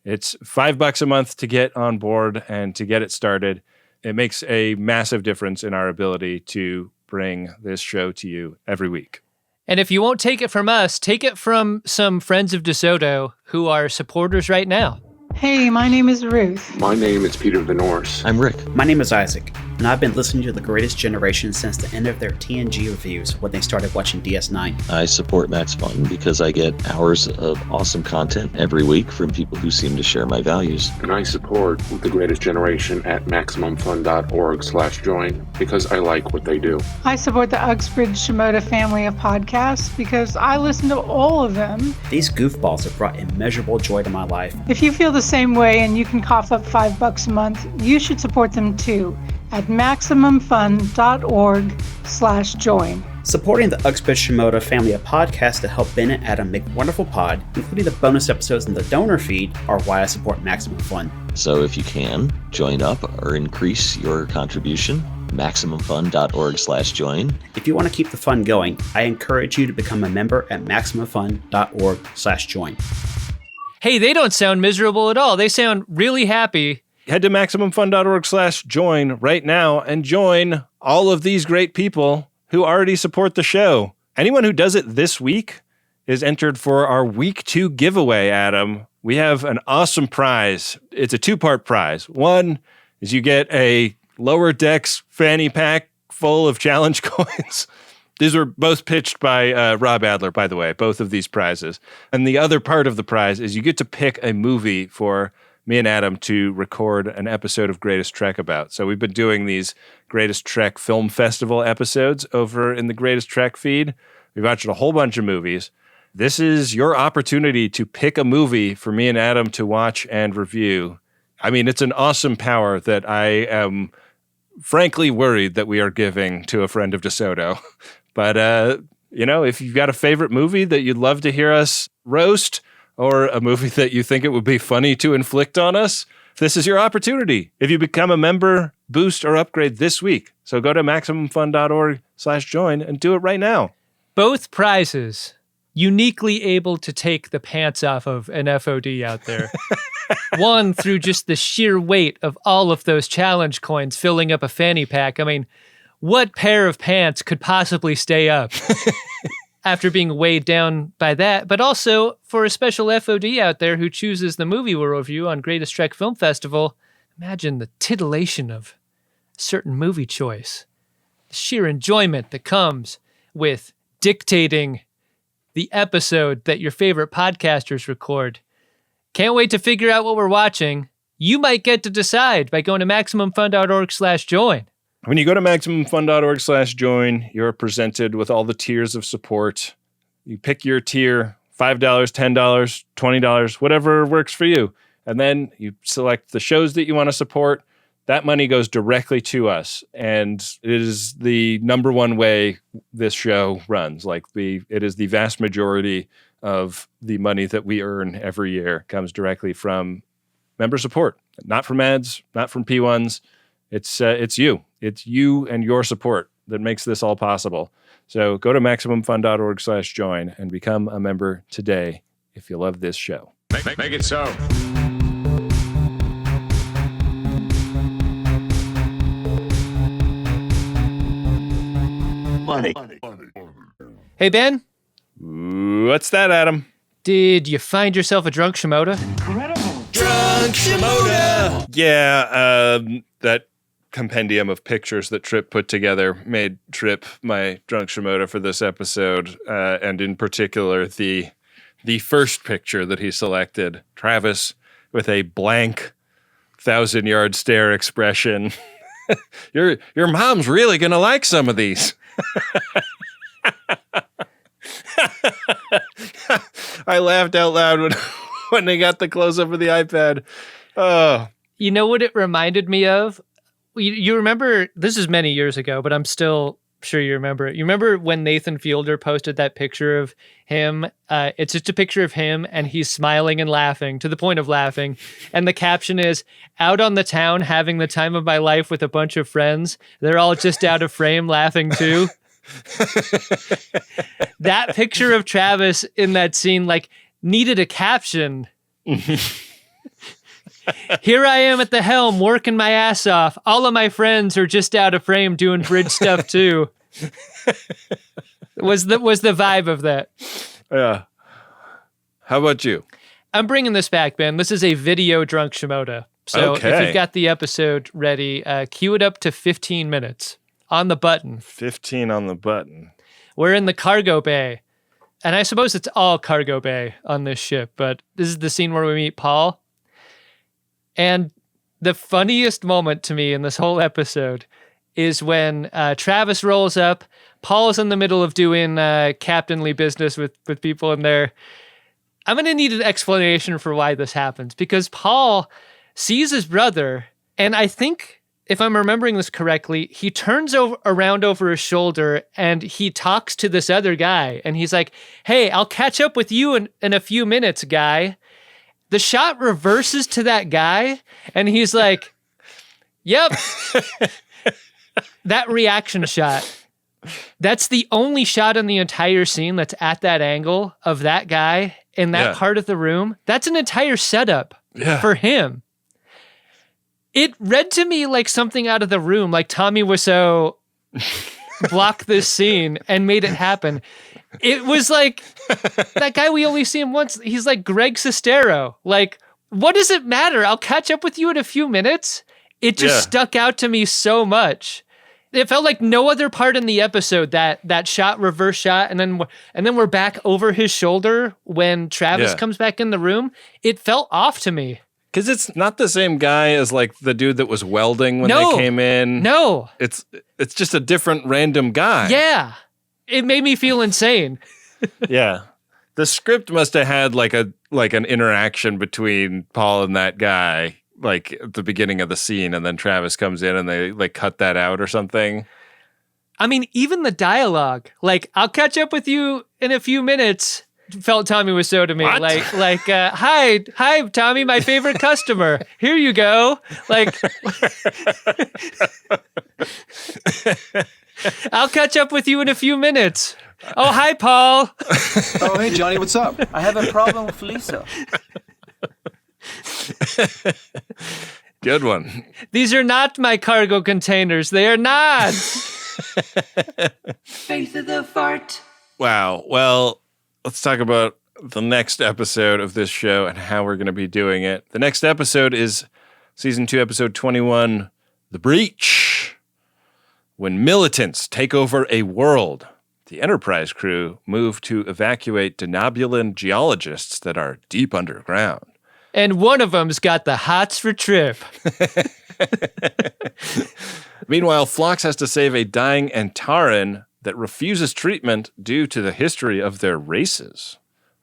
It's $5 a month to get on board and to get it started. It makes a massive difference in our ability to bring this show to you every week. And if you won't take it from us, take it from some friends of DeSoto who are supporters right now. Hey, my name is Ruth. My name is Peter the Norse. I'm Rick. My name is Isaac, and I've been listening to The Greatest Generation since the end of their TNG reviews when they started watching DS9. I support Max Fun because I get hours of awesome content every week from people who seem to share my values. And I support The Greatest Generation at MaximumFun.org/join because I like what they do. I support the Uxbridge Shimoda family of podcasts because I listen to all of them. These goofballs have brought immeasurable joy to my life. If you feel the same way and you can cough up $5 a month, you should support them too at MaximumFun.org/join. Supporting the Uxbridge Shimoda family of podcasts to help Ben and Adam make wonderful pod, including the bonus episodes in the donor feed, are why I support Maximum Fun. So if you can, join up or increase your contribution. MaximumFun.org/join. If you want to keep the fun going, I encourage you to become a member at MaximumFun.org/join. Hey, they don't sound miserable at all. They sound really happy. Head to MaximumFun.org/join right now and join all of these great people who already support the show. Anyone who does it this week is entered for our week 2 giveaway, Adam. We have an awesome prize. It's a 2-part prize. One is you get a Lower Decks fanny pack full of challenge coins. These were both pitched by Rob Adler, by the way, both of these prizes. And the other part of the prize is you get to pick a movie for me and Adam to record an episode of Greatest Trek about. So we've been doing these Greatest Trek Film Festival episodes over in the Greatest Trek feed. We've watched a whole bunch of movies. This is your opportunity to pick a movie for me and Adam to watch and review. I mean, it's an awesome power that I am frankly worried that we are giving to a friend of DeSoto. But, if you've got a favorite movie that you'd love to hear us roast, or a movie that you think it would be funny to inflict on us, this is your opportunity. If you become a member, boost, or upgrade this week. So go to MaximumFun.org/join and do it right now. Both prizes uniquely able to take the pants off of an FOD out there. One, through just the sheer weight of all of those challenge coins filling up a fanny pack. I mean, what pair of pants could possibly stay up after being weighed down by that? But also for a special FOD out there who chooses the movie we'll review on Greatest Trek Film Festival, imagine the titillation of a certain movie choice. The sheer enjoyment that comes with dictating the episode that your favorite podcasters record. Can't wait to figure out what we're watching. You might get to decide by going to MaximumFun.org/join. When you go to MaximumFun.org/join, you're presented with all the tiers of support. You pick your tier, $5, $10, $20, whatever works for you. And then you select the shows that you want to support. That money goes directly to us. And it is the number one way this show runs. It is the vast majority of the money that we earn every year comes directly from member support. Not from ads, not from P1s. It's you. It's you and your support that makes this all possible. So go to MaximumFun.org/join and become a member today if you love this show. Make it so. Money. Hey, Ben? What's that, Adam? Did you find yourself a drunk Shimoda? Drunk Shimoda! Yeah, that compendium of pictures that Tripp put together made Tripp my drunk Shimoda for this episode, and in particular, the first picture that he selected, Travis with a blank 1,000-yard stare expression. Your mom's really gonna like some of these. I laughed out loud when they got the close-up of the iPad. Oh. You know what it reminded me of? You remember, this is many years ago, but I'm still sure you remember it. You remember when Nathan Fielder posted that picture of him? It's just a picture of him, and he's smiling and laughing, to the point of laughing. And the caption is, "Out on the town having the time of my life with a bunch of friends. They're all just out of frame laughing too." That picture of Travis in that scene, like, needed a caption. Here I am at the helm, working my ass off. All of my friends are just out of frame doing bridge stuff too. was the vibe of that. Yeah. How about you? I'm bringing this back, Ben. This is a video drunk Shimoda. So Okay. if you've got the episode ready, cue it up to 15 minutes on the button. 15 on the button. We're in the cargo bay. And I suppose it's all cargo bay on this ship, but this is the scene where we meet Paul. And the funniest moment to me in this whole episode is when Travis rolls up. Paul's in the middle of doing captainly business with people in there. I'm going to need an explanation for why this happens, because Paul sees his brother, and I think, if I'm remembering this correctly, he turns around over his shoulder and he talks to this other guy. And he's like, "Hey, I'll catch up with you in a few minutes, guy." The shot reverses to that guy, and he's like, "Yep." That reaction shot, that's the only shot in the entire scene that's at that angle of that guy in that part of the room. That's an entire setup for him. It read to me like something out of The Room, like Tommy Wiseau blocked this scene and made it happen. It was like, that guy, we only see him once. He's like Greg Sestero. Like, what does it matter? I'll catch up with you in a few minutes. It just stuck out to me so much. It felt like no other part in the episode, that shot, reverse shot, and then we're back over his shoulder when Travis comes back in the room. It felt off to me. Because it's not the same guy as like the dude that was welding when they came in. No. It's just a different random guy. Yeah. It made me feel insane. Yeah. The script must have had like an interaction between Paul and that guy, like at the beginning of the scene, and then Travis comes in and they like cut that out or something. I mean, even the dialogue, like, "I'll catch up with you in a few minutes," felt Tommy Wiseau to me. What? Hi, Tommy, my favorite customer. Here you go. Like, "I'll catch up with you in a few minutes." Oh, hi, Paul. Oh, hey, Johnny, what's up? I have a problem with Lisa. Good one. These are not my cargo containers. They are not. Face of the fart. Wow. Well, let's talk about the next episode of this show and how we're going to be doing it. The next episode is Season 2, Episode 21, The Breach. When militants take over a world, the Enterprise crew move to evacuate denobulan geologists that are deep underground. And one of them's got the hots for Trip. Meanwhile, Phlox has to save a dying Antaran that refuses treatment due to the history of their races.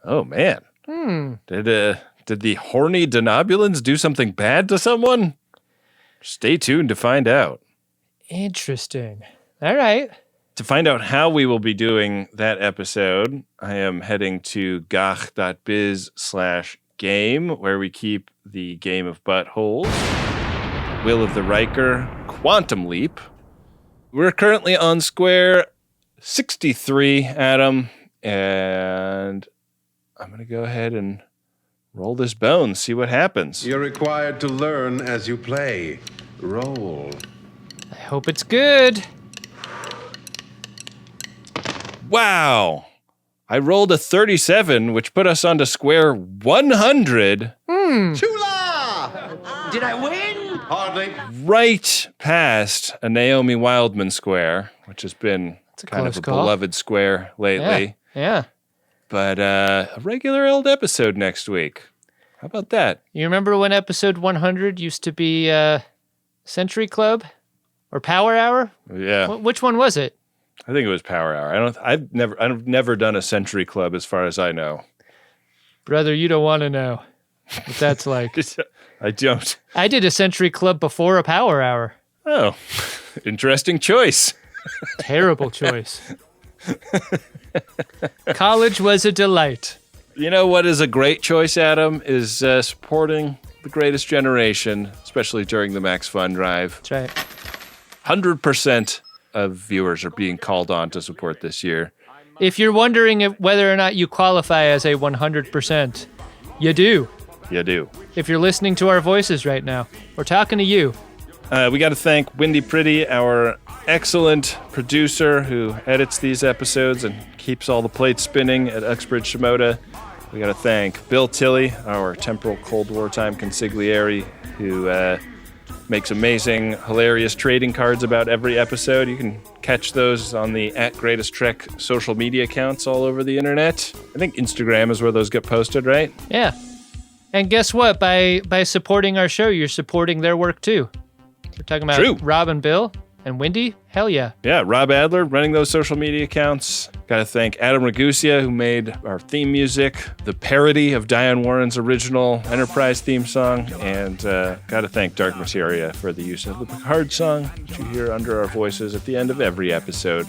Oh, man. Did the horny denobulans do something bad to someone? Stay tuned to find out. Interesting. All right. To find out how we will be doing that episode, I am heading to gach.biz/game, where we keep the game of buttholes, Will of the Riker, Quantum Leap. We're currently on Square 63, Adam. And I'm going to go ahead and roll this bone, see what happens. You're required to learn as you play. Roll. I hope it's good. Wow. I rolled a 37, which put us onto square 100. Chula! Did I win? Hardly. Right past a Naomi Wildman square, which has been kind of a call. beloved square lately. Yeah. But a regular old episode next week. How about that? You remember when episode 100 used to be Century Club or Power Hour? Yeah. Which one was it? I think it was Power Hour. I've never done a Century Club as far as I know. Brother, you don't want to know what that's like. I don't. I did a Century Club before a Power Hour. Oh, interesting choice. Terrible choice. College was a delight. You know what is a great choice, Adam, is supporting the Greatest Generation, especially during the Max Fun Drive. That's right. 100% of viewers are being called on to support this year. If you're wondering whether or not you qualify as a 100%, you do. You do. If you're listening to our voices right now, we're talking to you. We got to thank Windy Pretty, our excellent producer who edits these episodes and keeps all the plates spinning at Uxbridge Shimoda. We got to thank Bill Tilley, our temporal Cold War time consigliere, who makes amazing, hilarious trading cards about every episode. You can catch those on the @GreatestTrek social media accounts all over the internet. I think Instagram is where those get posted, right? Yeah. And guess what? By supporting our show, you're supporting their work too. We're talking about True. Rob and Bill and Wendy. Hell yeah. Yeah, Rob Adler running those social media accounts. Got to thank Adam Ragusia, who made our theme music, the parody of Diane Warren's original Enterprise theme song, and got to thank Dark Materia for the use of the Picard song, which you hear under our voices at the end of every episode.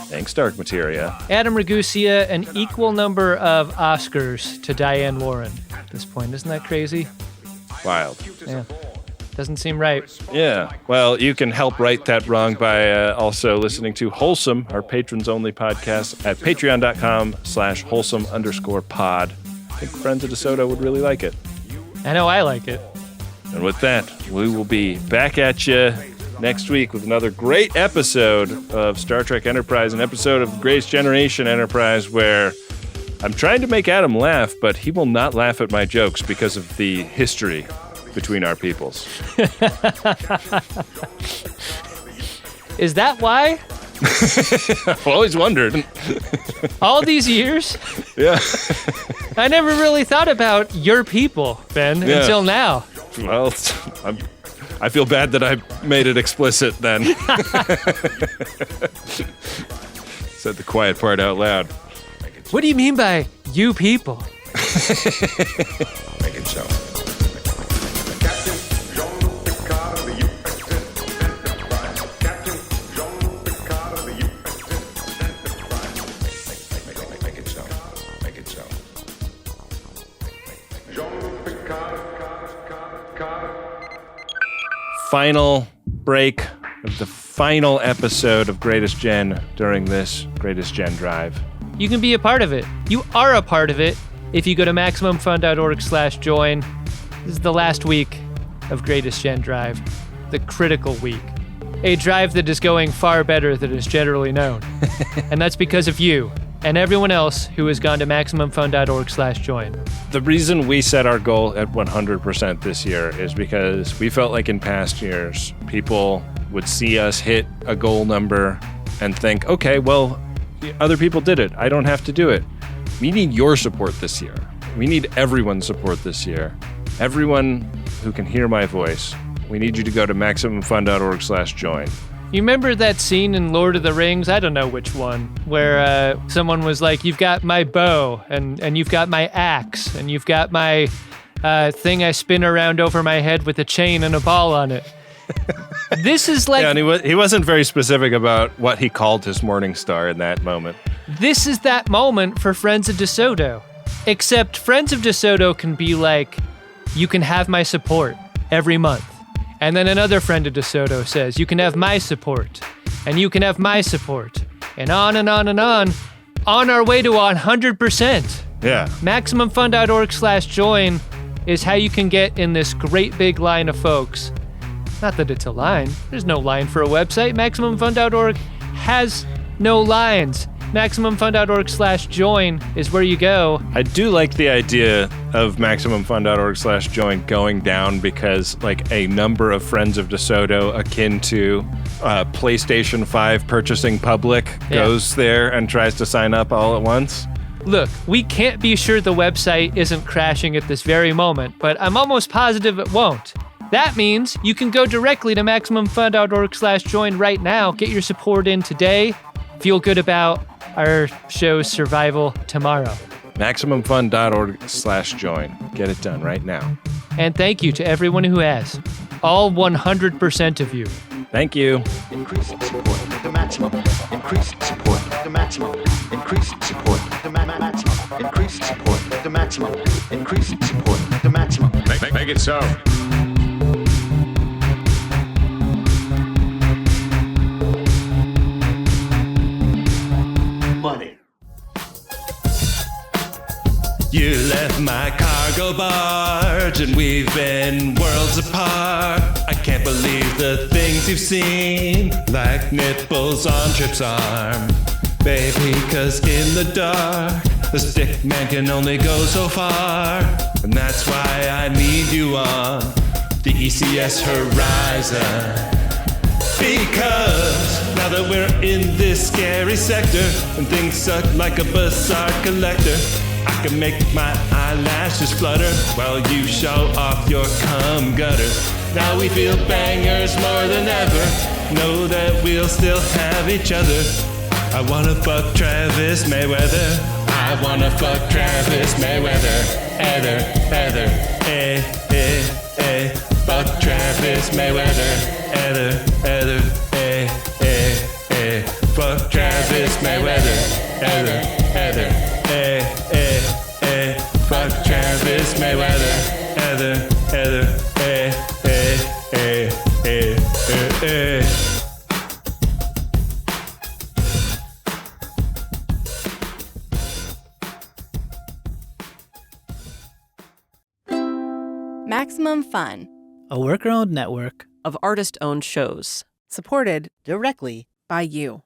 Thanks, Dark Materia. Adam Ragusia, an equal number of Oscars to Diane Warren at this point. Isn't that crazy? Wild. Yeah. Doesn't seem right. Yeah. Well, you can help right that wrong by also listening to Wholesome, our patrons-only podcast, at patreon.com/wholesome_pod. I think Friends of DeSoto would really like it. I know I like it. And with that, we will be back at you next week with another great episode of Star Trek Enterprise, an episode of Greatest Generation Enterprise where I'm trying to make Adam laugh, but he will not laugh at my jokes because of the history between our peoples. Is that why? I've always wondered. All these years? Yeah. I never really thought about your people, Ben, until now. Well, I feel bad that I made it explicit then. Said the quiet part out loud. What do you mean by you people? Make it so. Final break of the final episode of Greatest Gen during this Greatest Gen Drive. You can be a part of it. You are a part of it if you go to MaximumFun.org/join. This is the last week of Greatest Gen Drive, the critical week. A drive that is going far better than is generally known. And that's because of you and everyone else who has gone to MaximumFun.org/join. The reason we set our goal at 100% this year is because we felt like in past years, people would see us hit a goal number and think, okay, well, other people did it. I don't have to do it. We need your support this year. We need everyone's support this year. Everyone who can hear my voice, we need you to go to MaximumFun.org/join. You remember that scene in Lord of the Rings? I don't know which one, where someone was like, you've got my bow, and you've got my axe, and you've got my thing I spin around over my head with a chain and a ball on it. This is like... Yeah, and he wasn't very specific about what he called his Morning Star in that moment. This is that moment for Friends of DeSoto. Except Friends of DeSoto can be like, you can have my support every month. And then another friend of DeSoto says, you can have my support, and you can have my support, and on and on and on our way to 100%. Yeah. MaximumFun.org/join is how you can get in this great big line of folks. Not that it's a line. There's no line for a website. MaximumFun.org has no lines. MaximumFun.org/join is where you go. I do like the idea of MaximumFun.org/join going down because like a number of Friends of DeSoto akin to PlayStation 5 purchasing public goes there and tries to sign up all at once. Look, we can't be sure the website isn't crashing at this very moment, but I'm almost positive it won't. That means you can go directly to MaximumFun.org/join right now, get your support in today, feel good about our show's survival tomorrow. MaximumFun.org/join. Get it done right now. And thank you to everyone who has. All 100% of you. Thank you. Increase support, the maximum. Increase support, the maximum. Increase support, the maximum. Increase support, the maximum. Increase support, the maximum. Make it so. Money. You left my cargo barge and we've been worlds apart. I can't believe the things you've seen, like nipples on Trip's arm. Baby, 'cause in the dark, the stick man can only go so far. And that's why I need you on the ECS horizon. Because now that we're in this scary sector and things suck like a bizarre collector, I can make my eyelashes flutter while you show off your cum gutters. Now we feel bangers more than ever, know that we'll still have each other. I wanna fuck Travis Mayweather. I wanna fuck Travis Mayweather. Heather, fuck Travis Mayweather. Heather, fuck Travis Mayweather. Heather, fuck Travis Mayweather. Heather, Maximum Fun, a worker-owned network of artist-owned shows. Supported directly by you.